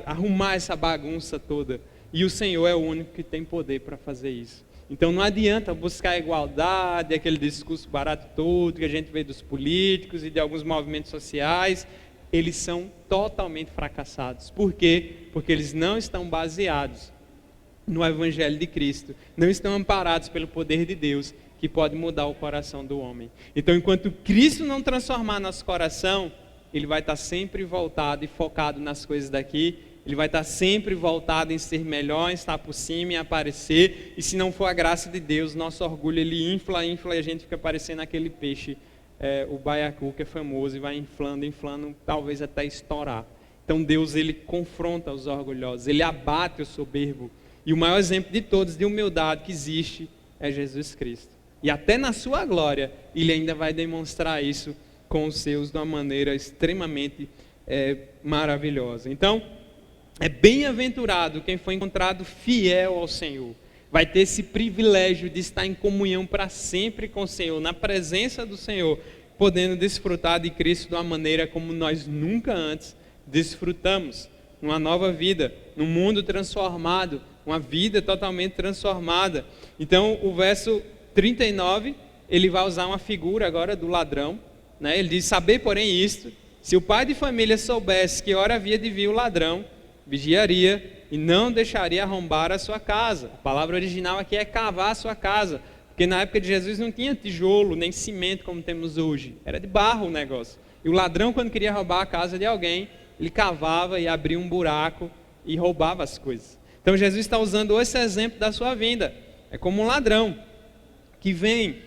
arrumar essa bagunça toda, e o Senhor é o único que tem poder para fazer isso. Então não adianta buscar a igualdade, aquele discurso barato todo que a gente vê dos políticos e de alguns movimentos sociais, eles são totalmente fracassados. Por quê? Porque eles não estão baseados no Evangelho de Cristo, não estão amparados pelo poder de Deus, que pode mudar o coração do homem. Então, enquanto Cristo não transformar nosso coração, ele vai estar sempre voltado e focado nas coisas daqui, ele vai estar sempre voltado em ser melhor, em estar por cima, em aparecer, e se não for a graça de Deus, nosso orgulho ele infla, e a gente fica parecendo aquele peixe, o baiacu, que é famoso, e vai inflando, talvez até estourar. Então Deus ele confronta os orgulhosos, ele abate o soberbo. E o maior exemplo de todos de humildade que existe é Jesus Cristo. E até na sua glória, ele ainda vai demonstrar isso com os seus de uma maneira extremamente maravilhosa. Então, é bem-aventurado quem foi encontrado fiel ao Senhor. Vai ter esse privilégio de estar em comunhão para sempre com o Senhor, na presença do Senhor, podendo desfrutar de Cristo de uma maneira como nós nunca antes desfrutamos. Uma nova vida, num mundo transformado, uma vida totalmente transformada. Então, o verso 39, ele vai usar uma figura agora do ladrão, né? Ele diz, saber porém isto, se o pai de família soubesse que hora havia de vir o ladrão, vigiaria e não deixaria arrombar a sua casa. A palavra original aqui é cavar a sua casa, porque na época de Jesus não tinha tijolo, nem cimento como temos hoje, era de barro o negócio. E o ladrão, quando queria roubar a casa de alguém, ele cavava e abria um buraco e roubava as coisas. Então Jesus está usando esse exemplo da sua vinda. É como um ladrão que vem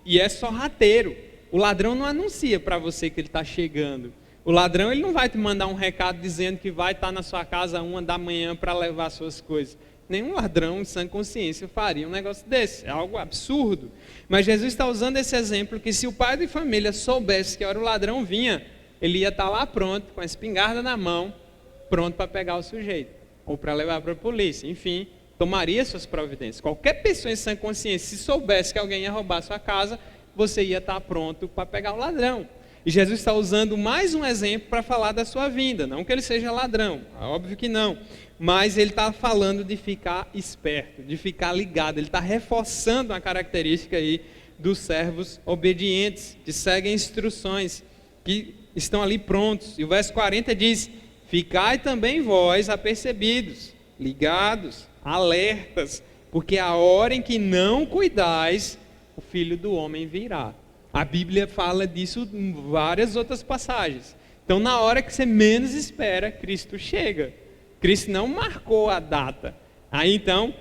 e é sorrateiro. O ladrão não anuncia para você que ele está chegando. O ladrão ele não vai te mandar um recado dizendo que vai estar na sua casa 1h para levar suas coisas. Nenhum ladrão em sã consciência faria um negócio desse. É algo absurdo. Mas Jesus está usando esse exemplo que se o pai de família soubesse que a hora o ladrão vinha, ele ia estar lá pronto, com a espingarda na mão, pronto para pegar o sujeito, ou para levar para a polícia, enfim, tomaria suas providências. Qualquer pessoa em sã consciência, se soubesse que alguém ia roubar a sua casa, você ia estar pronto para pegar o ladrão. E Jesus está usando mais um exemplo para falar da sua vinda, não que ele seja ladrão, é óbvio que não, mas ele está falando de ficar esperto, de ficar ligado, ele está reforçando a característica aí dos servos obedientes, que seguem instruções, que estão ali prontos. E o verso 40 diz, ficai também vós apercebidos, ligados, alertas, porque a hora em que não cuidais, o Filho do Homem virá. A Bíblia fala disso em várias outras passagens. Então, na hora que você menos espera, Cristo chega. Cristo não marcou a data. Aí, então,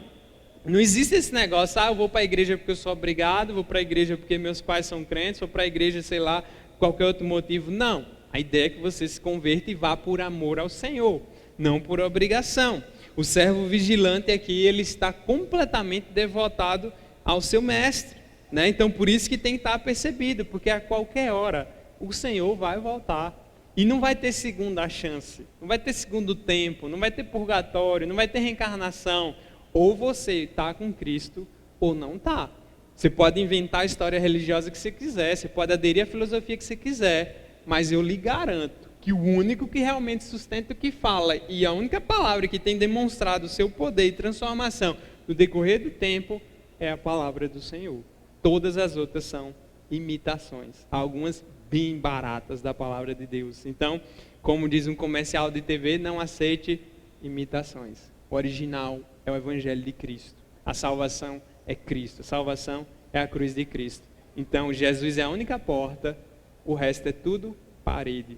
não existe esse negócio, eu vou para a igreja porque eu sou obrigado, vou para a igreja porque meus pais são crentes, vou para a igreja, sei lá, qualquer outro motivo. Não. A ideia é que você se converta e vá por amor ao Senhor, não por obrigação. O servo vigilante aqui, ele está completamente devotado ao seu mestre. Né? Então, por isso que tem que estar percebido, porque a qualquer hora o Senhor vai voltar. E não vai ter segunda chance, não vai ter segundo tempo, não vai ter purgatório, não vai ter reencarnação. Ou você está com Cristo ou não está. Você pode inventar a história religiosa que você quiser, você pode aderir à filosofia que você quiser, mas eu lhe garanto que o único que realmente sustenta o que fala e a única palavra que tem demonstrado o seu poder e transformação no decorrer do tempo é a palavra do Senhor. Todas as outras são imitações, algumas bem baratas da palavra de Deus. Então, como diz um comercial de TV, não aceite imitações. O original é o Evangelho de Cristo. A salvação é Cristo, a salvação é a cruz de Cristo. Então, Jesus é a única porta, o resto é tudo parede.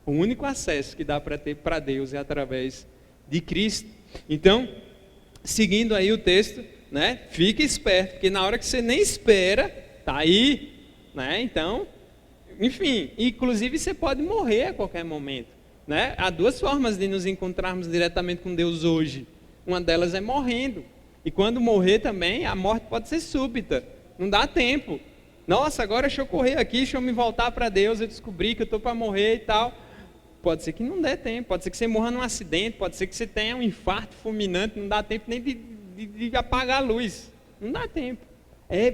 O único acesso que dá para ter para Deus é através de Cristo. Então, seguindo aí o texto, né? Fique esperto, porque na hora que você nem espera, tá aí, né? Então, enfim, inclusive você pode morrer a qualquer momento, né? Há duas formas de nos encontrarmos diretamente com Deus hoje. Uma delas é morrendo. E quando morrer também, a morte pode ser súbita. Não dá tempo. Nossa, agora deixa eu correr aqui, deixa eu me voltar para Deus, eu descobri que eu estou para morrer e tal. Pode ser que não dê tempo, pode ser que você morra num acidente, pode ser que você tenha um infarto fulminante, não dá tempo nem de apagar a luz. Não dá tempo. É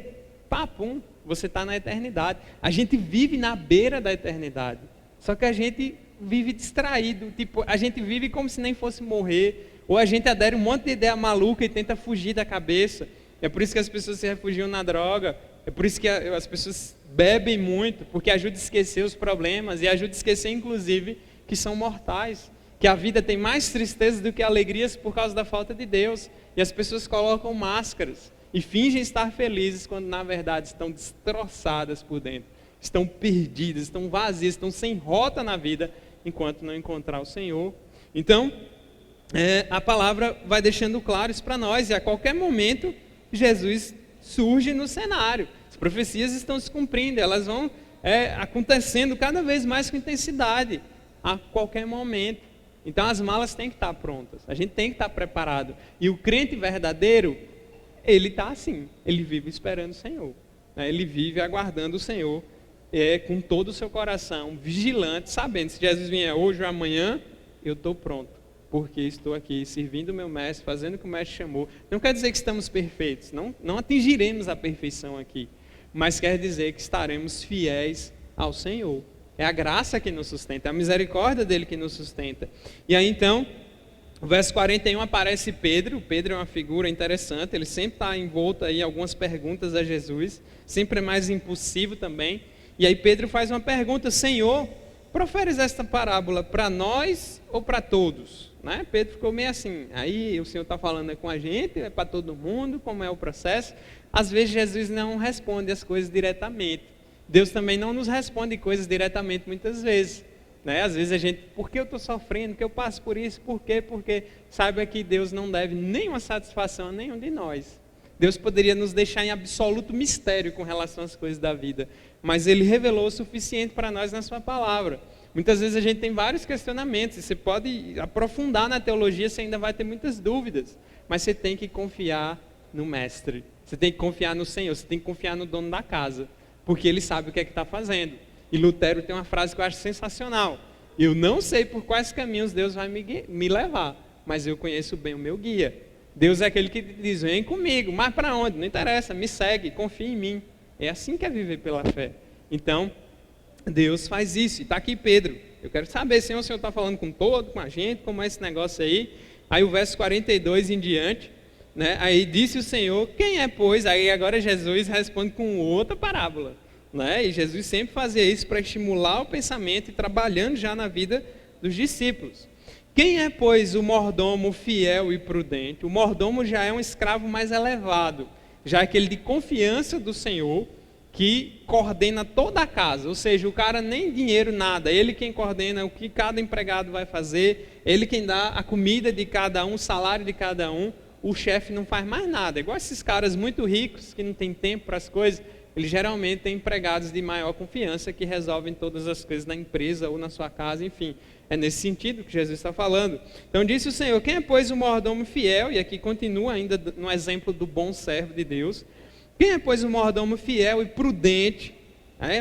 papum, você está na eternidade. A gente vive na beira da eternidade. Só que a gente vive distraído, tipo, a gente vive como se nem fosse morrer, ou a gente adere um monte de ideia maluca e tenta fugir da cabeça. É por isso que as pessoas se refugiam na droga, é por isso que as pessoas bebem muito, porque ajuda a esquecer os problemas e ajuda a esquecer, inclusive, que são mortais, que a vida tem mais tristeza do que alegrias por causa da falta de Deus. E as pessoas colocam máscaras e fingem estar felizes quando na verdade estão destroçadas por dentro, estão perdidas, estão vazias, estão sem rota na vida enquanto não encontrar o Senhor. Então, a palavra vai deixando claro isso para nós, e a qualquer momento Jesus surge no cenário. As profecias estão se cumprindo, elas vão acontecendo cada vez mais com intensidade, a qualquer momento. Então as malas têm que estar prontas, a gente tem que estar preparado. E o crente verdadeiro, ele está assim, ele vive esperando o Senhor, né? Ele vive aguardando o Senhor, com todo o seu coração, vigilante, sabendo, se Jesus vier hoje ou amanhã, eu estou pronto, porque estou aqui servindo o meu mestre, fazendo o que o mestre chamou. Não quer dizer que estamos perfeitos, não atingiremos a perfeição aqui, mas quer dizer que estaremos fiéis ao Senhor. É a graça que nos sustenta, é a misericórdia dele que nos sustenta. E aí então, no verso 41 aparece Pedro. Pedro é uma figura interessante, ele sempre está envolto aí em algumas perguntas a Jesus, sempre é mais impulsivo também. E aí Pedro faz uma pergunta: Senhor, proferes esta parábola para nós ou para todos? Né? Pedro ficou meio assim, aí o Senhor está falando com a gente, é para todo mundo, como é o processo? Às vezes Jesus não responde as coisas diretamente. Deus também não nos responde coisas diretamente muitas vezes, né? Às vezes a gente, por que eu estou sofrendo, por que eu passo por isso, por quê? Porque saiba que Deus não deve nenhuma satisfação a nenhum de nós. Deus poderia nos deixar em absoluto mistério com relação às coisas da vida, mas Ele revelou o suficiente para nós na sua palavra. Muitas vezes a gente tem vários questionamentos, e você pode aprofundar na teologia, você ainda vai ter muitas dúvidas, mas você tem que confiar no Mestre, você tem que confiar no Senhor, você tem que confiar no dono da casa, porque ele sabe o que é que está fazendo. E Lutero tem uma frase que eu acho sensacional: eu não sei por quais caminhos Deus vai me levar, mas eu conheço bem o meu guia. Deus é aquele que diz, vem comigo, mas para onde? Não interessa, me segue, confia em mim. É assim que é viver pela fé. Então, Deus faz isso. E está aqui Pedro. Eu quero saber, Senhor, o Senhor está falando com a gente, como é esse negócio aí? Aí o verso 42 em diante, né? Aí disse o Senhor, quem é, pois? Aí agora Jesus responde com outra parábola, né? E Jesus sempre fazia isso para estimular o pensamento e trabalhando já na vida dos discípulos. Quem é, pois, o mordomo fiel e prudente? O mordomo já é um escravo mais elevado, já é aquele de confiança do Senhor, que coordena toda a casa, ou seja, o cara nem dinheiro, nada, ele quem coordena o que cada empregado vai fazer, ele quem dá a comida de cada um, o salário de cada um. O chefe não faz mais nada, igual esses caras muito ricos que não tem tempo para as coisas, eles geralmente têm empregados de maior confiança que resolvem todas as coisas na empresa ou na sua casa, enfim, é nesse sentido que Jesus está falando. Então disse o Senhor, quem é, pois, o mordomo fiel? E aqui continua ainda no exemplo do bom servo de Deus. Quem é, pois, o mordomo fiel e prudente?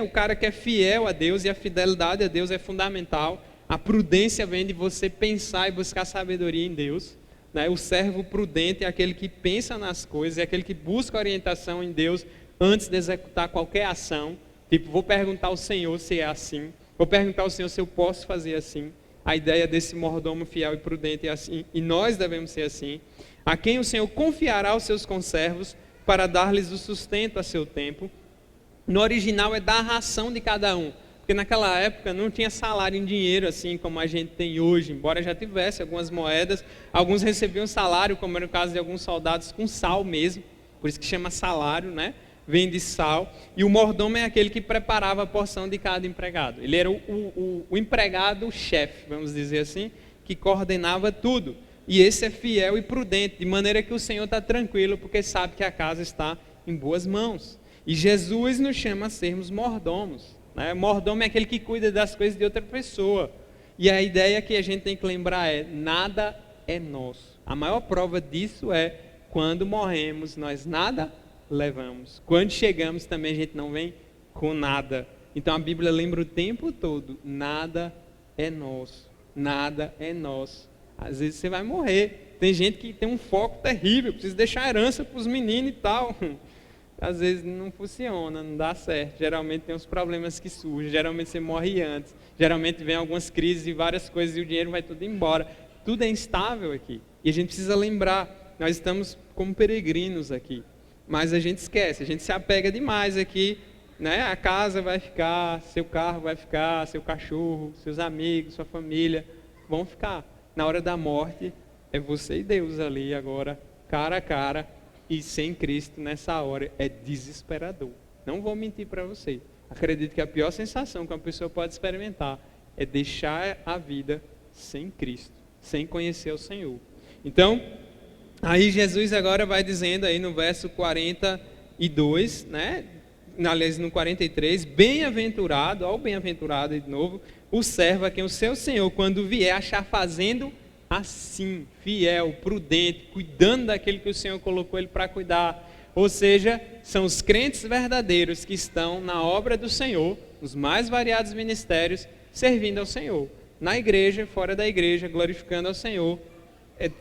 O cara que é fiel a Deus, e a fidelidade a Deus é fundamental. A prudência vem de você pensar e buscar sabedoria em Deus. O servo prudente é aquele que pensa nas coisas, é aquele que busca orientação em Deus antes de executar qualquer ação. Tipo, vou perguntar ao Senhor se é assim, vou perguntar ao Senhor se eu posso fazer assim. A ideia desse mordomo fiel e prudente é assim, e nós devemos ser assim. A quem o Senhor confiará os seus conservos para dar-lhes o sustento a seu tempo. No original é dar a ração de cada um, porque naquela época não tinha salário em dinheiro assim como a gente tem hoje, embora já tivesse algumas moedas. Alguns recebiam salário, como era o caso de alguns soldados, com sal mesmo, por isso que chama salário, né? Vem de sal. E o mordomo é aquele que preparava a porção de cada empregado. Ele era o empregado-chefe, vamos dizer assim, que coordenava tudo. E esse é fiel e prudente, de maneira que o Senhor está tranquilo, porque sabe que a casa está em boas mãos. E Jesus nos chama a sermos mordomos, né? Mordomo é aquele que cuida das coisas de outra pessoa. E a ideia que a gente tem que lembrar é, nada é nosso. A maior prova disso é, quando morremos, nós nada levamos. Quando chegamos também a gente não vem com nada. Então a Bíblia lembra o tempo todo, nada é nosso, nada é nosso. Às vezes você vai morrer. Tem gente que tem um foco terrível, precisa deixar herança para os meninos e tal. Às vezes não funciona, não dá certo. Geralmente tem uns problemas que surgem, geralmente você morre antes. Geralmente vem algumas crises e várias coisas e o dinheiro vai tudo embora. Tudo é instável aqui. E a gente precisa lembrar, nós estamos como peregrinos aqui. Mas a gente esquece, a gente se apega demais aqui, né? A casa vai ficar, seu carro vai ficar, seu cachorro, seus amigos, sua família vão ficar. Na hora da morte, é você e Deus ali agora, cara a cara, e sem Cristo nessa hora é desesperador. Não vou mentir para você. Acredito que a pior sensação que uma pessoa pode experimentar é deixar a vida sem Cristo, sem conhecer o Senhor. Então, aí Jesus agora vai dizendo aí no verso 42, né? Aliás, no 43, bem-aventurado, ó o bem-aventurado de novo, o servo a quem o seu Senhor, quando vier, achar fazendo assim, fiel, prudente, cuidando daquele que o Senhor colocou ele para cuidar. Ou seja, são os crentes verdadeiros que estão na obra do Senhor, nos mais variados ministérios, servindo ao Senhor. Na igreja, fora da igreja, glorificando ao Senhor,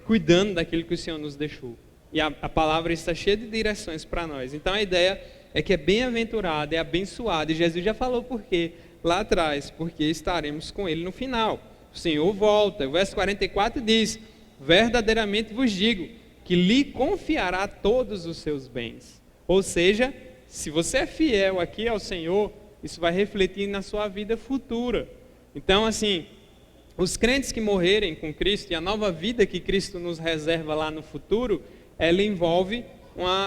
cuidando daquilo que o Senhor nos deixou. E a palavra está cheia de direções para nós. Então a ideia é que é bem-aventurado, é abençoado. E Jesus já falou por quê lá atrás, porque estaremos com ele no final. O Senhor volta. O verso 44 diz: verdadeiramente vos digo, que lhe confiará todos os seus bens. Ou seja, se você é fiel aqui ao Senhor, isso vai refletir na sua vida futura. Então, assim, os crentes que morrerem com Cristo e a nova vida que Cristo nos reserva lá no futuro, ela envolve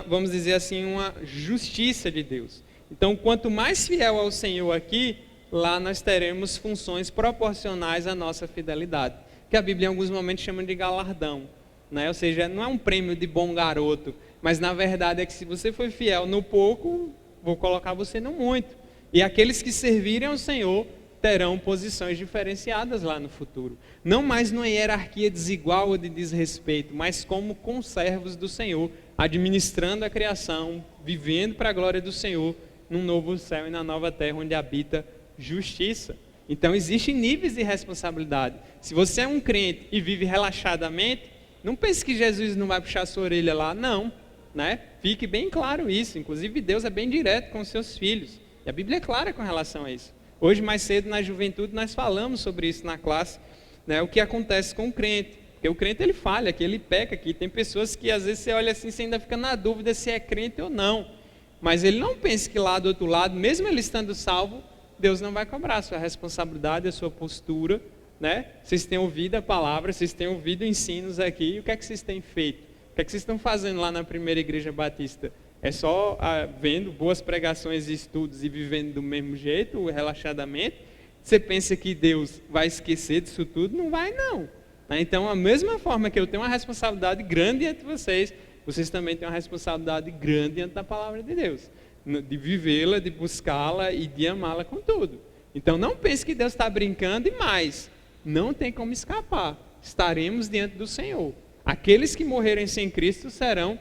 vamos dizer assim, uma justiça de Deus. Então, quanto mais fiel ao Senhor aqui, lá nós teremos funções proporcionais à nossa fidelidade, que a Bíblia em alguns momentos chama de galardão, né? Ou seja, não é um prêmio de bom garoto, mas na verdade é que se você foi fiel no pouco, vou colocar você no muito. E aqueles que servirem ao Senhor terão posições diferenciadas lá no futuro. Não mais numa hierarquia desigual ou de desrespeito, mas como conservos do Senhor, administrando a criação, vivendo para a glória do Senhor, num novo céu e na nova terra onde habita justiça. Então existem níveis de responsabilidade. Se você é um crente e vive relaxadamente, não pense que Jesus não vai puxar a sua orelha lá, não, né? Fique bem claro isso. Inclusive Deus é bem direto com os seus filhos. E a Bíblia é clara com relação a isso. Hoje, mais cedo, na juventude, nós falamos sobre isso na classe, né? O que acontece com o crente. Porque o crente, ele falha, que ele peca aqui. Tem pessoas que, às vezes, você olha assim, você ainda fica na dúvida se é crente ou não. Mas ele não pensa que lá do outro lado, mesmo ele estando salvo, Deus não vai cobrar a sua responsabilidade, a sua postura, né? Vocês têm ouvido a palavra, vocês têm ouvido ensinos aqui, e o que é que vocês têm feito? O que é que vocês estão fazendo lá na primeira igreja batista? É só vendo boas pregações e estudos e vivendo do mesmo jeito, relaxadamente? Você pensa que Deus vai esquecer disso tudo? Não vai, não. Então, a mesma forma que eu tenho uma responsabilidade grande diante de vocês, vocês também têm uma responsabilidade grande diante da palavra de Deus. De vivê-la, de buscá-la e de amá-la com tudo. Então, não pense que Deus está brincando e mais. Não tem como escapar. Estaremos diante do Senhor. Aqueles que morrerem sem Cristo serão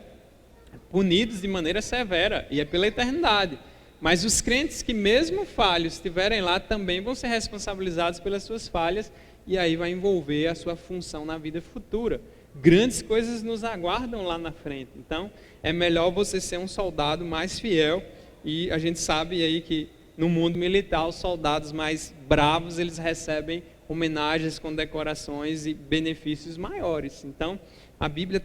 punidos de maneira severa, e é pela eternidade. Mas os crentes que mesmo falhos estiverem lá, também vão ser responsabilizados pelas suas falhas, e aí vai envolver a sua função na vida futura. Grandes coisas nos aguardam lá na frente. Então, é melhor você ser um soldado mais fiel, e a gente sabe aí que no mundo militar, os soldados mais bravos, eles recebem homenagens, condecorações e benefícios maiores. Então, a Bíblia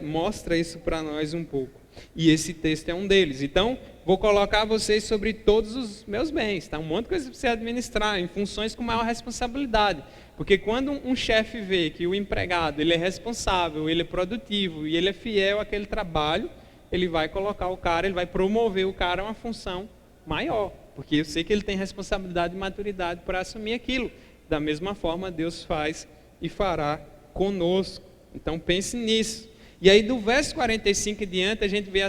mostra isso para nós um pouco. E esse texto é um deles. Então, vou colocar vocês sobre todos os meus bens. Tá? Um monte de coisa para você administrar, em funções com maior responsabilidade. Porque quando um chefe vê que o empregado ele é responsável, ele é produtivo e ele é fiel àquele trabalho, ele vai colocar o cara, ele vai promover o cara a uma função maior. Porque eu sei que ele tem responsabilidade e maturidade para assumir aquilo. Da mesma forma, Deus faz e fará conosco. Então pense nisso. E aí do verso 45 em diante, a gente vê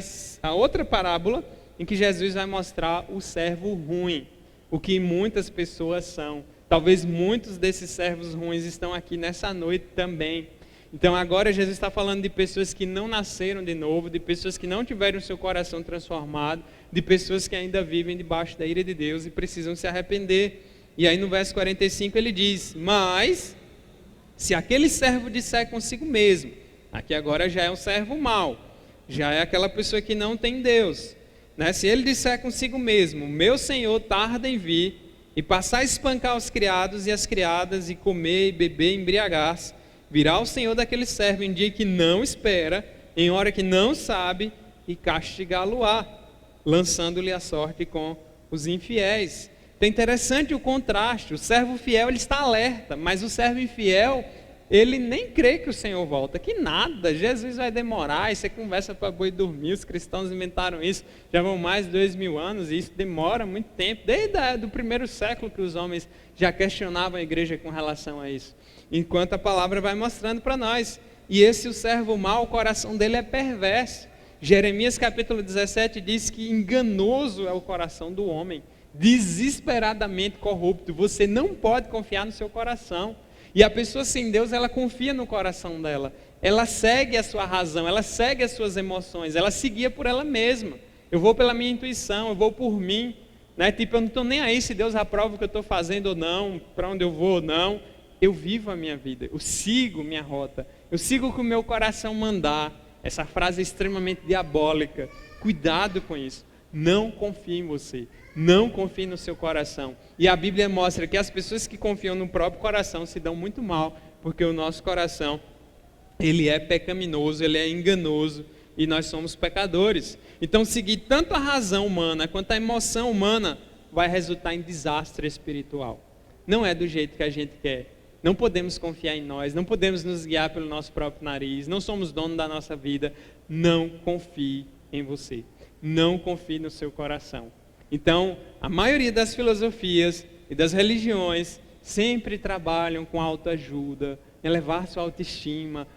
a outra parábola em que Jesus vai mostrar o servo ruim, o que muitas pessoas são. Talvez muitos desses servos ruins estão aqui nessa noite também. Então agora Jesus está falando de pessoas que não nasceram de novo, de pessoas que não tiveram o seu coração transformado, de pessoas que ainda vivem debaixo da ira de Deus e precisam se arrepender. E aí no verso 45 ele diz: mas se aquele servo disser consigo mesmo, aqui agora já é um servo mau, já é aquela pessoa que não tem Deus, né? Se ele disser consigo mesmo: meu Senhor tarda em vir, e passar a espancar os criados e as criadas, e comer e beber, embriagar-se, virá o Senhor daquele servo em dia que não espera, em hora que não sabe, e castigá-lo-á, lançando-lhe a sorte com os infiéis. Então é interessante o contraste. O servo fiel, ele está alerta, mas o servo infiel, ele nem crê que o Senhor volta, que nada, Jesus vai demorar, isso é conversa para boi dormir, os cristãos inventaram isso, já vão mais de 2000 anos, e isso demora muito tempo, desde o primeiro século que os homens já questionavam a igreja com relação a isso, enquanto a palavra vai mostrando para nós. E esse o servo mau, o coração dele é perverso. Jeremias capítulo 17 diz que enganoso é o coração do homem, desesperadamente corrupto. Você não pode confiar no seu coração. E a pessoa sem Deus, ela confia no coração dela, ela segue a sua razão, ela segue as suas emoções, ela se guia por ela mesma. Eu vou pela minha intuição, eu vou por mim, né? Tipo, eu não estou nem aí se Deus aprova o que eu estou fazendo ou não, para onde eu vou ou não. Eu vivo a minha vida, eu sigo minha rota, eu sigo o que o meu coração mandar. Essa frase é extremamente diabólica. Cuidado com isso. Não confie em você, não confie no seu coração. E a Bíblia mostra que as pessoas que confiam no próprio coração se dão muito mal, porque o nosso coração, ele é pecaminoso, ele é enganoso, e nós somos pecadores. Então seguir tanto a razão humana quanto a emoção humana vai resultar em desastre espiritual. Não é do jeito que a gente quer. Não podemos confiar em nós, não podemos nos guiar pelo nosso próprio nariz, não somos donos da nossa vida. Não confie em você, não confie no seu coração. Então, a maioria das filosofias e das religiões sempre trabalham com autoajuda, elevar sua autoestima.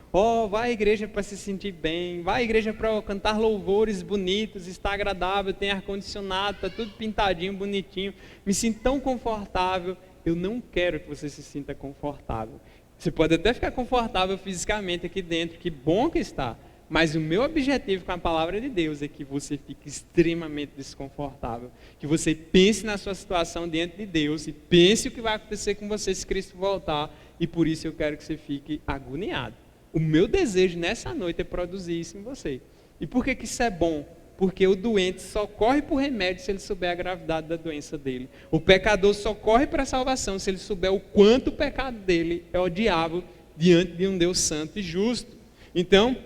Vai à igreja para se sentir bem, vai à igreja para cantar louvores bonitos, está agradável, tem ar-condicionado, está tudo pintadinho, bonitinho, me sinto tão confortável. Eu não quero que você se sinta confortável. Você pode até ficar confortável fisicamente aqui dentro, que bom que está. Mas o meu objetivo com a palavra de Deus é que você fique extremamente desconfortável. Que você pense na sua situação diante de Deus e pense o que vai acontecer com você se Cristo voltar. E por isso eu quero que você fique agoniado. O meu desejo nessa noite é produzir isso em você. E por que isso é bom? Porque o doente só corre por remédio se ele souber a gravidade da doença dele. O pecador só corre para a salvação se ele souber o quanto o pecado dele é odiável diante de um Deus santo e justo. Então,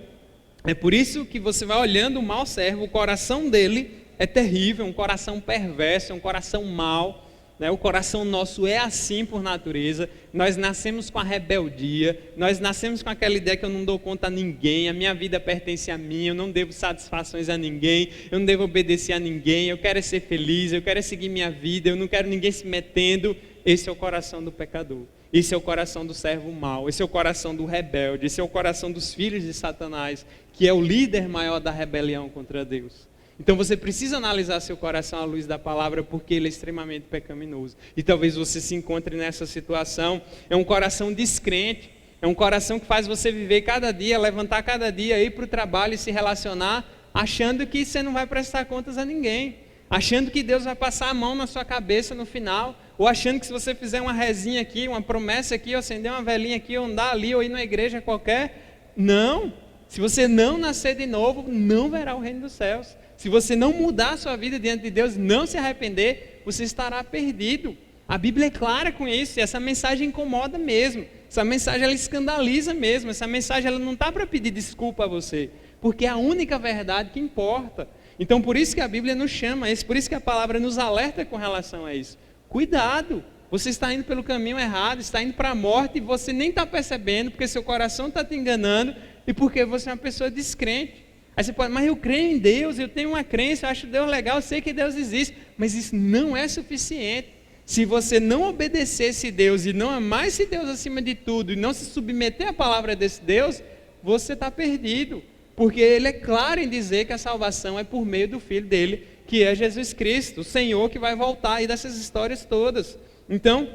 é por isso que você vai olhando o mau servo, o coração dele é terrível, um coração perverso, um coração mau. O coração nosso é assim por natureza. Nós nascemos com a rebeldia, nós nascemos com aquela ideia que eu não dou conta a ninguém, a minha vida pertence a mim, eu não devo satisfações a ninguém, eu não devo obedecer a ninguém, eu quero ser feliz, eu quero seguir minha vida, eu não quero ninguém se metendo. Esse é o coração do pecador, esse é o coração do servo mau, esse é o coração do rebelde, esse é o coração dos filhos de Satanás, que é o líder maior da rebelião contra Deus. Então você precisa analisar seu coração à luz da palavra, porque ele é extremamente pecaminoso. E talvez você se encontre nessa situação. É um coração descrente, é um coração que faz você viver cada dia, levantar cada dia, ir para o trabalho e se relacionar, achando que você não vai prestar contas a ninguém, achando que Deus vai passar a mão na sua cabeça no final, ou achando que se você fizer uma rezinha aqui, uma promessa aqui, ou acender uma velhinha aqui, ou andar ali, ou ir numa igreja qualquer. Não, se você não nascer de novo, não verá o reino dos céus. Se você não mudar a sua vida diante de Deus, não se arrepender, você estará perdido. A Bíblia é clara com isso, e essa mensagem incomoda mesmo. Essa mensagem ela escandaliza mesmo, essa mensagem ela não está para pedir desculpa a você, porque é a única verdade que importa. Então por isso que a Bíblia nos chama a isso, por isso que a palavra nos alerta com relação a isso. Cuidado, você está indo pelo caminho errado, está indo para a morte e você nem está percebendo, porque seu coração está te enganando e porque você é uma pessoa descrente. Aí você pode, mas eu creio em Deus, eu tenho uma crença, eu acho Deus legal, eu sei que Deus existe, mas isso não é suficiente. Se você não obedecer esse Deus e não amar esse Deus acima de tudo e não se submeter à palavra desse Deus, você está perdido. Porque ele é claro em dizer que a salvação é por meio do Filho dele, que é Jesus Cristo, o Senhor que vai voltar aí dessas histórias todas. Então,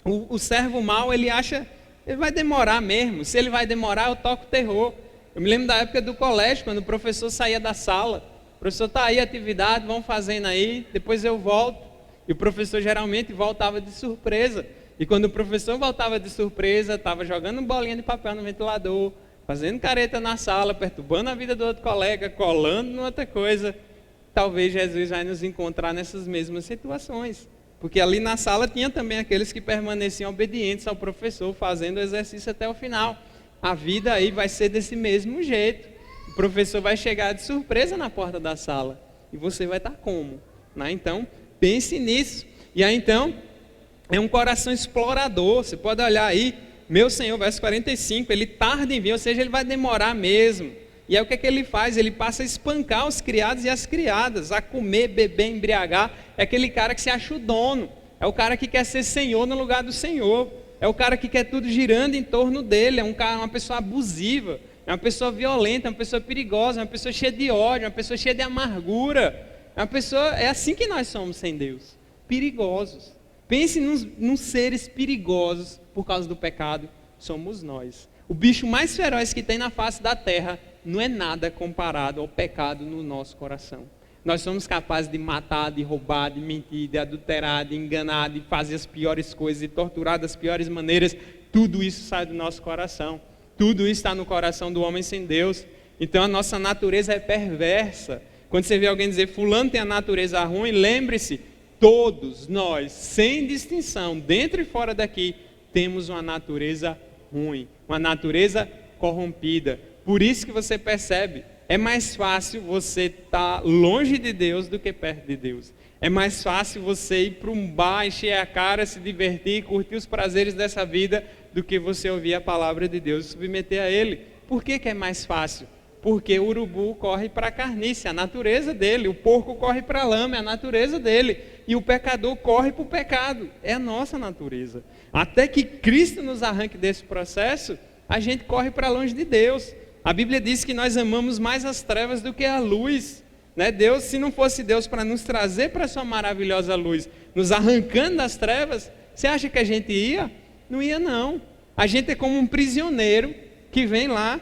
o servo mau, ele acha Ele vai demorar mesmo. Se ele vai demorar, eu toco terror. Eu me lembro da época do colégio, quando o professor saía da sala. O professor está aí, atividade, vão fazendo aí, depois eu volto. E o professor geralmente voltava de surpresa. E quando o professor voltava de surpresa, estava jogando bolinha de papel no ventilador, fazendo careta na sala, perturbando a vida do outro colega, colando em outra coisa. Talvez Jesus vai nos encontrar nessas mesmas situações. Porque ali na sala tinha também aqueles que permaneciam obedientes ao professor, fazendo o exercício até o final. A vida aí vai ser desse mesmo jeito. O professor vai chegar de surpresa na porta da sala. E você vai estar como? Né? Então, pense nisso. E aí então, é um coração explorador. Você pode olhar aí, meu Senhor, verso 45, ele tarda em vir, ou seja, ele vai demorar mesmo. E aí o que é que ele faz? Ele passa a espancar os criados e as criadas, a comer, beber, embriagar. É aquele cara que se acha o dono. É o cara que quer ser senhor no lugar do Senhor. É o cara que quer tudo girando em torno dele. É uma pessoa abusiva. É uma pessoa violenta, é uma pessoa perigosa, é uma pessoa cheia de ódio, é uma pessoa cheia de amargura. É assim que nós somos sem Deus. Perigosos. Pense nos seres perigosos por causa do pecado. Somos nós. O bicho mais feroz que tem na face da terra não é nada comparado ao pecado no nosso coração. Nós somos capazes de matar, de roubar, de mentir, de adulterar, de enganar, de fazer as piores coisas, de torturar das piores maneiras. Tudo isso sai do nosso coração. Tudo isso está no coração do homem sem Deus. Então a nossa natureza é perversa. Quando você vê alguém dizer, fulano tem a natureza ruim, lembre-se, todos nós, sem distinção, dentro e fora daqui, temos uma natureza ruim, uma natureza corrompida. Por isso que você percebe, é mais fácil você estar longe de Deus do que perto de Deus. É mais fácil você ir para um bar, encher a cara, se divertir, curtir os prazeres dessa vida, do que você ouvir a palavra de Deus e submeter a Ele. Por que é mais fácil? Porque o urubu corre para a carniça, a natureza dele. O porco corre para a lama, é a natureza dele. E o pecador corre para o pecado, é a nossa natureza. Até que Cristo nos arranque desse processo, a gente corre para longe de Deus. A Bíblia diz que nós amamos mais as trevas do que a luz. Né? Deus, se não fosse Deus para nos trazer para a sua maravilhosa luz, nos arrancando das trevas, você acha que a gente ia? Não ia não. A gente é como um prisioneiro que vem lá,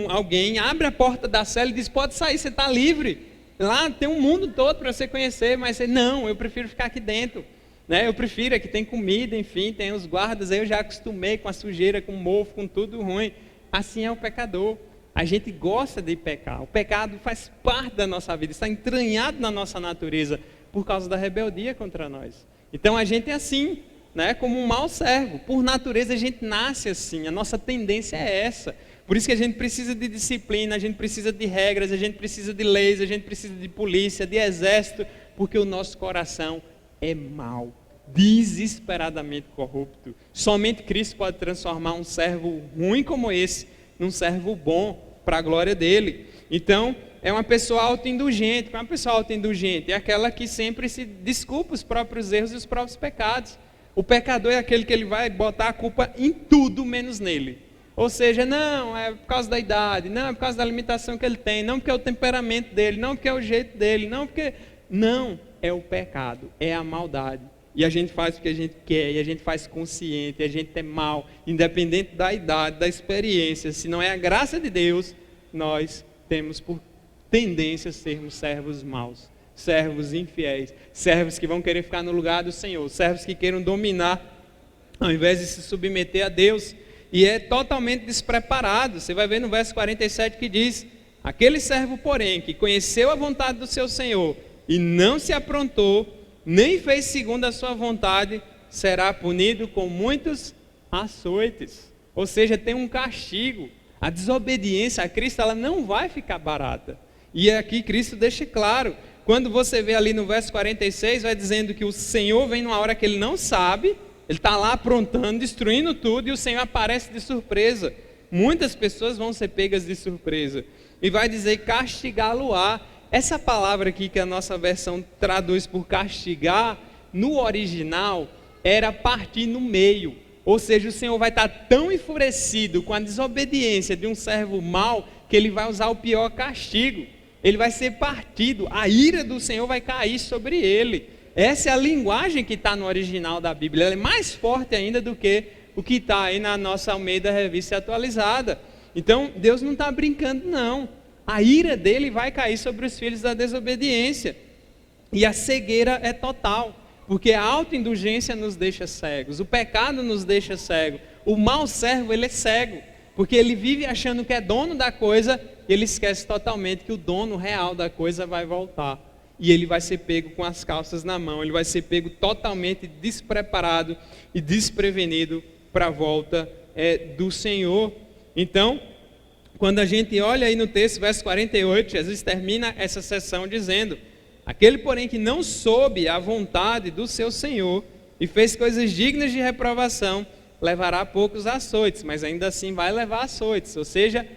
alguém abre a porta da cela e diz, pode sair, você está livre. Lá tem um mundo todo para você conhecer, mas você, não, eu prefiro ficar aqui dentro. Né? Eu prefiro, aqui tem comida, enfim, tem os guardas, aí eu já acostumei com a sujeira, com o mofo, com tudo ruim. Assim é o pecador. A gente gosta de pecar. O pecado faz parte da nossa vida, está entranhado na nossa natureza por causa da rebeldia contra nós. Então a gente é assim, né? Como um mau servo. Por natureza a gente nasce assim, a nossa tendência é essa. Por isso que a gente precisa de disciplina, a gente precisa de regras, a gente precisa de leis, a gente precisa de polícia, de exército, porque o nosso coração é mau, desesperadamente corrupto. Somente Cristo pode transformar um servo ruim como esse num servo bom, para a glória dele. Então, é uma pessoa autoindulgente. Qual é uma pessoa autoindulgente? É aquela que sempre se desculpa os próprios erros e os próprios pecados. O pecador é aquele que ele vai botar a culpa em tudo menos nele. Ou seja, não, é por causa da idade, não, é por causa da limitação que ele tem, não porque é o temperamento dele, não porque é o jeito dele, não porque... Não, é o pecado, é a maldade. E a gente faz o que a gente quer, e a gente faz consciente, e a gente é mal, independente da idade, da experiência. Se não é a graça de Deus, nós temos por tendência a sermos servos maus, servos infiéis, servos que vão querer ficar no lugar do Senhor, servos que queiram dominar, ao invés de se submeter a Deus. E é totalmente despreparado. Você vai ver no verso 47 que diz, aquele servo, porém, que conheceu a vontade do seu Senhor e não se aprontou, nem fez segundo a sua vontade, será punido com muitos açoites. Ou seja, tem um castigo. A desobediência a Cristo, ela não vai ficar barata. E aqui Cristo deixa claro. Quando você vê ali no verso 46, vai dizendo que o Senhor vem numa hora que ele não sabe, ele está lá aprontando, destruindo tudo, e o Senhor aparece de surpresa. Muitas pessoas vão ser pegas de surpresa. E vai dizer castigá-lo-á. Essa palavra aqui que a nossa versão traduz por castigar, no original, era partir no meio. Ou seja, o Senhor vai estar tão enfurecido com a desobediência de um servo mau, que ele vai usar o pior castigo. Ele vai ser partido, a ira do Senhor vai cair sobre ele. Essa é a linguagem que está no original da Bíblia. Ela é mais forte ainda do que o que está aí na nossa Almeida Revista Atualizada. Então, Deus não está brincando, não. A ira dele vai cair sobre os filhos da desobediência. E a cegueira é total, porque a autoindulgência nos deixa cegos, o pecado nos deixa cego, o mau servo, ele é cego, porque ele vive achando que é dono da coisa, e ele esquece totalmente que o dono real da coisa vai voltar. E ele vai ser pego com as calças na mão, ele vai ser pego totalmente despreparado e desprevenido para a volta do Senhor. Então, quando a gente olha aí no texto, verso 48, Jesus termina essa sessão dizendo: aquele, porém, que não soube a vontade do seu Senhor e fez coisas dignas de reprovação, levará poucos açoites, mas ainda assim vai levar açoites. Ou seja,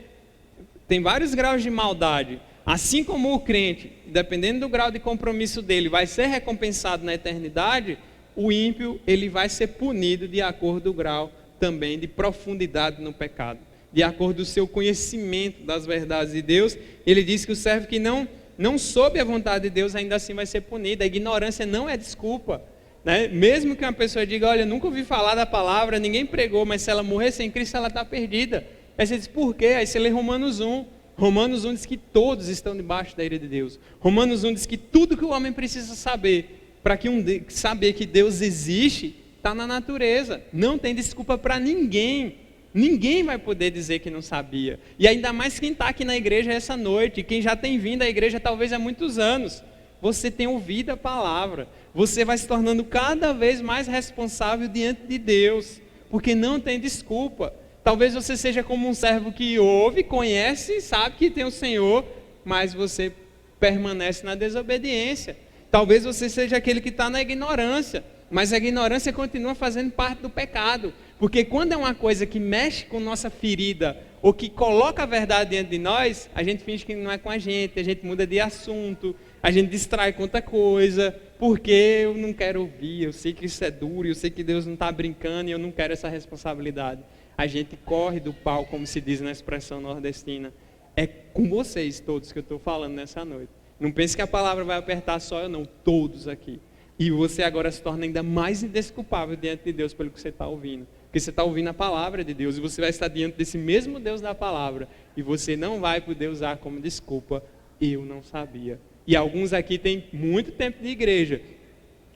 tem vários graus de maldade. Assim como o crente, dependendo do grau de compromisso dele, vai ser recompensado na eternidade, o ímpio, ele vai ser punido de acordo com o grau também de profundidade no pecado. De acordo com o seu conhecimento das verdades de Deus, ele diz que o servo que não soube a vontade de Deus, ainda assim vai ser punido. A ignorância não é desculpa, né? Mesmo que uma pessoa diga: olha, nunca ouvi falar da palavra, ninguém pregou, mas se ela morrer sem Cristo, ela está perdida. Aí você diz: por quê? Aí você lê Romanos 1. Romanos 1 diz que todos estão debaixo da ira de Deus. Romanos 1 diz que tudo que o homem precisa saber, para saber que Deus existe, está na natureza. Não tem desculpa para ninguém. Ninguém vai poder dizer que não sabia. E ainda mais quem está aqui na igreja essa noite, quem já tem vindo à igreja talvez há muitos anos. Você tem ouvido a palavra. Você vai se tornando cada vez mais responsável diante de Deus, porque não tem desculpa. Talvez você seja como um servo que ouve, conhece, sabe que tem o Senhor, mas você permanece na desobediência. Talvez você seja aquele que está na ignorância, mas a ignorância continua fazendo parte do pecado. Porque quando é uma coisa que mexe com nossa ferida, ou que coloca a verdade diante de nós, a gente finge que não é com a gente muda de assunto, a gente distrai com outra coisa, porque eu não quero ouvir, eu sei que isso é duro, eu sei que Deus não está brincando e eu não quero essa responsabilidade. A gente corre do pau, como se diz na expressão nordestina. É com vocês todos que eu estou falando nessa noite. Não pense que a palavra vai apertar só eu não, todos aqui. E você agora se torna ainda mais indesculpável diante de Deus pelo que você está ouvindo. Porque você está ouvindo a palavra de Deus e você vai estar diante desse mesmo Deus da palavra. E você não vai poder usar como desculpa: eu não sabia. E alguns aqui têm muito tempo de igreja.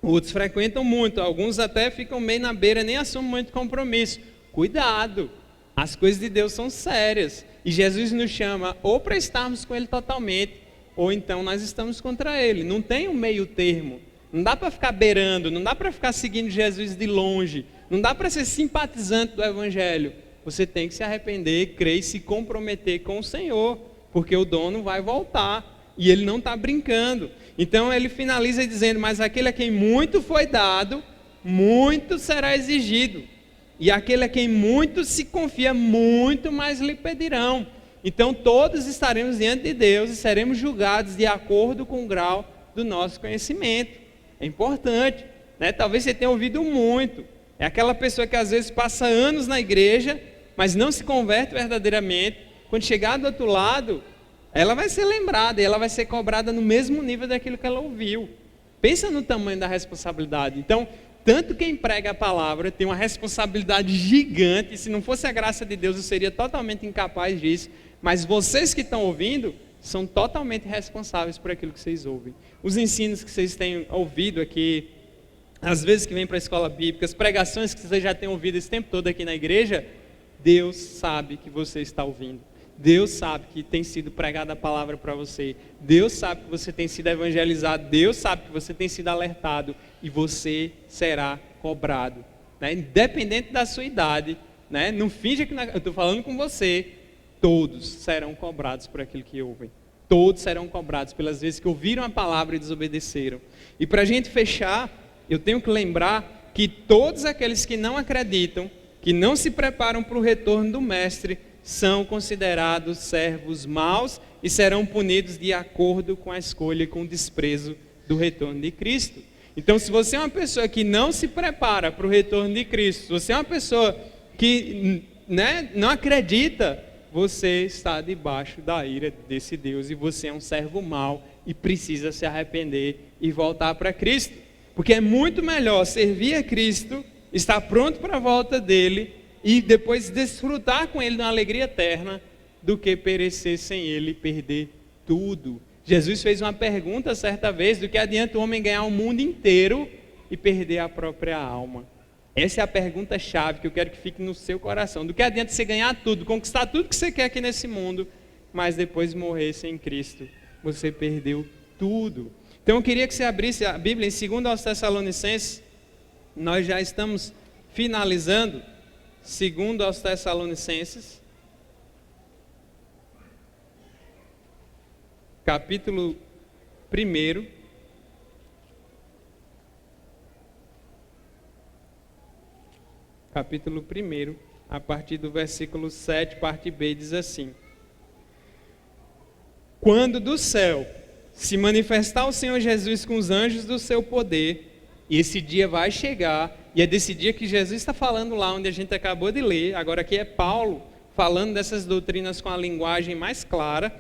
Outros frequentam muito. Alguns até ficam meio na beira, nem assumem muito compromisso. Cuidado, as coisas de Deus são sérias. E Jesus nos chama ou para estarmos com Ele totalmente, ou então nós estamos contra Ele. Não tem um meio termo. Não dá para ficar beirando, não dá para ficar seguindo Jesus de longe. Não dá para ser simpatizante do Evangelho. Você tem que se arrepender, crer e se comprometer com o Senhor, porque o dono vai voltar e Ele não está brincando. Então ele finaliza dizendo: mas aquele a quem muito foi dado, muito será exigido. E aquele a quem muito se confia, muito mais lhe pedirão. Então todos estaremos diante de Deus e seremos julgados de acordo com o grau do nosso conhecimento. É importante, né? Talvez você tenha ouvido muito. É aquela pessoa que às vezes passa anos na igreja, mas não se converte verdadeiramente. Quando chegar do outro lado, ela vai ser lembrada e ela vai ser cobrada no mesmo nível daquilo que ela ouviu. Pensa no tamanho da responsabilidade. Então, tanto quem prega a palavra tem uma responsabilidade gigante, e se não fosse a graça de Deus eu seria totalmente incapaz disso, mas vocês que estão ouvindo são totalmente responsáveis por aquilo que vocês ouvem. Os ensinos que vocês têm ouvido aqui, às vezes que vêm para a escola bíblica, as pregações que vocês já têm ouvido esse tempo todo aqui na igreja, Deus sabe que você está ouvindo. Deus sabe que tem sido pregada a palavra para você. Deus sabe que você tem sido evangelizado. Deus sabe que você tem sido alertado. E você será cobrado, né? Independente da sua idade, né? Não finja que eu estou falando com você. Todos serão cobrados por aquilo que ouvem. Todos serão cobrados pelas vezes que ouviram a palavra e desobedeceram. E para a gente fechar, eu tenho que lembrar que todos aqueles que não acreditam, que não se preparam para o retorno do Mestre, são considerados servos maus e serão punidos de acordo com a escolha e com o desprezo do retorno de Cristo. Então, se você é uma pessoa que não se prepara para o retorno de Cristo, se você é uma pessoa que, né, não acredita, você está debaixo da ira desse Deus e você é um servo mau e precisa se arrepender e voltar para Cristo. Porque é muito melhor servir a Cristo estar pronto para a volta dele e depois desfrutar com ele de uma alegria eterna, do que perecer sem ele e perder tudo. Jesus fez uma pergunta certa vez: do que adianta o homem ganhar o mundo inteiro e perder a própria alma? Essa é a pergunta-chave que eu quero que fique no seu coração. Do que adianta você ganhar tudo, conquistar tudo que você quer aqui nesse mundo, mas depois morrer sem Cristo? Você perdeu tudo. Então eu queria que você abrisse a Bíblia em 2 aos Tessalonicenses. Nós já estamos finalizando. 2 aos Tessalonicenses, capítulo 1. Capítulo 1, a partir do versículo 7, parte B, diz assim: quando do céu se manifestar o Senhor Jesus com os anjos do seu poder, e esse dia vai chegar, e é desse dia que Jesus está falando lá, onde a gente acabou de ler. Agora aqui é Paulo falando dessas doutrinas com a linguagem mais clara.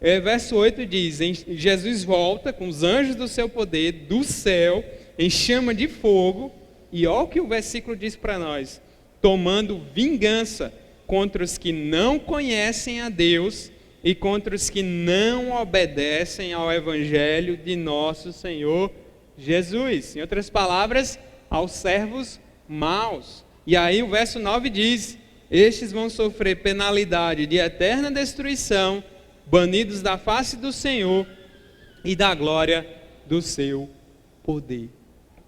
Verso 8 diz: Jesus volta com os anjos do seu poder, do céu, em chama de fogo, e olha o que o versículo diz para nós: tomando vingança contra os que não conhecem a Deus e contra os que não obedecem ao evangelho de nosso Senhor Jesus. Em outras palavras, aos servos maus. E aí o verso 9 diz: estes vão sofrer penalidade de eterna destruição, banidos da face do Senhor e da glória do seu poder.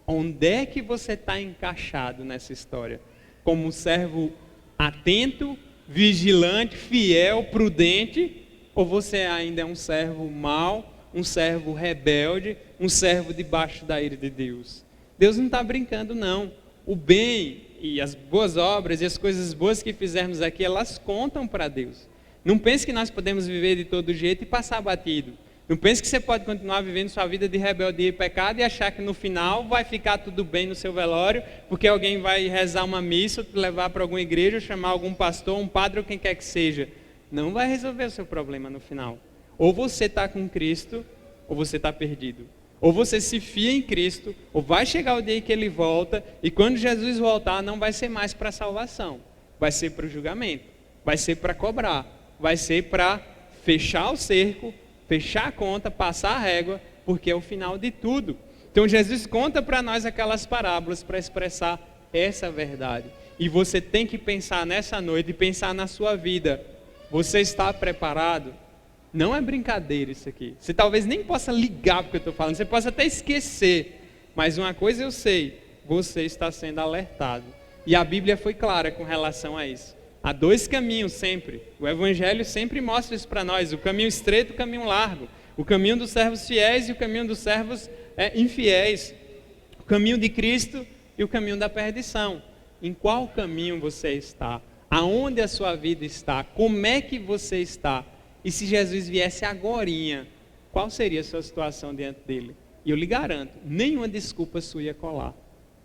Onde é que você está encaixado nessa história? Como um servo atento, vigilante, fiel, prudente? Ou você ainda é um servo mau, um servo rebelde, um servo debaixo da ira de Deus? Deus não está brincando, não. O bem e as boas obras e as coisas boas que fizermos aqui, elas contam para Deus. Não pense que nós podemos viver de todo jeito e passar batido. Não pense que você pode continuar vivendo sua vida de rebeldia e pecado e achar que no final vai ficar tudo bem no seu velório, porque alguém vai rezar uma missa, te levar para alguma igreja, chamar algum pastor, um padre ou quem quer que seja. Não vai resolver o seu problema no final. Ou você está com Cristo, ou você está perdido. Ou você se fia em Cristo, ou vai chegar o dia que Ele volta, e quando Jesus voltar, não vai ser mais para a salvação. Vai ser para o julgamento, vai ser para cobrar, vai ser para fechar o cerco, fechar a conta, passar a régua, porque é o final de tudo. Então Jesus conta para nós aquelas parábolas para expressar essa verdade. E você tem que pensar nessa noite, e pensar na sua vida. Você está preparado? Não é brincadeira isso aqui. Você talvez nem possa ligar para o que eu estou falando, você possa até esquecer. Mas uma coisa eu sei, você está sendo alertado. E a Bíblia foi clara com relação a isso. Há dois caminhos sempre. O Evangelho sempre mostra isso para nós: o caminho estreito e o caminho largo. O caminho dos servos fiéis e o caminho dos servos infiéis. O caminho de Cristo e o caminho da perdição. Em qual caminho você está? Aonde a sua vida está? Como é que você está? E se Jesus viesse agorinha, qual seria a sua situação diante dele? E eu lhe garanto, nenhuma desculpa sua ia colar.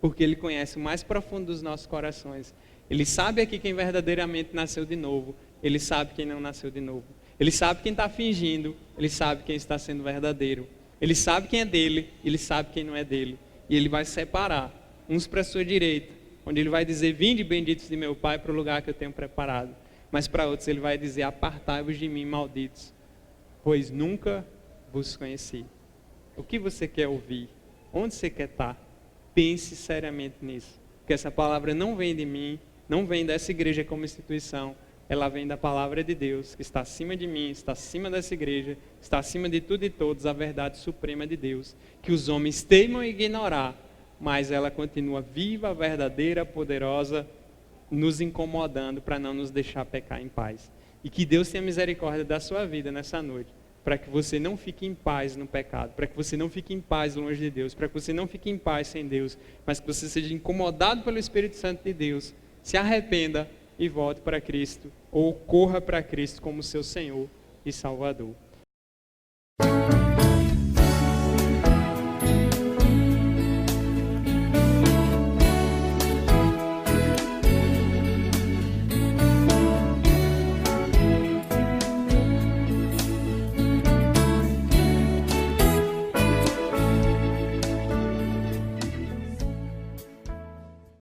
Porque ele conhece o mais profundo dos nossos corações. Ele sabe aqui quem verdadeiramente nasceu de novo. Ele sabe quem não nasceu de novo. Ele sabe quem está fingindo. Ele sabe quem está sendo verdadeiro. Ele sabe quem é dele. Ele sabe quem não é dele. E ele vai separar uns para a sua direita, onde ele vai dizer: vinde benditos de meu Pai para o lugar que eu tenho preparado. Mas para outros ele vai dizer: apartai-vos de mim, malditos, pois nunca vos conheci. O que você quer ouvir? Onde você quer estar? Pense seriamente nisso. Porque essa palavra não vem de mim, não vem dessa igreja como instituição, ela vem da palavra de Deus, que está acima de mim, está acima dessa igreja, está acima de tudo e todos, a verdade suprema de Deus, que os homens teimam ignorar, mas ela continua viva, verdadeira, poderosa, nos incomodando para não nos deixar pecar em paz. E que Deus tenha misericórdia da sua vida nessa noite, para que você não fique em paz no pecado, para que você não fique em paz longe de Deus, para que você não fique em paz sem Deus, mas que você seja incomodado pelo Espírito Santo de Deus, se arrependa e volte para Cristo, ou corra para Cristo como seu Senhor e Salvador.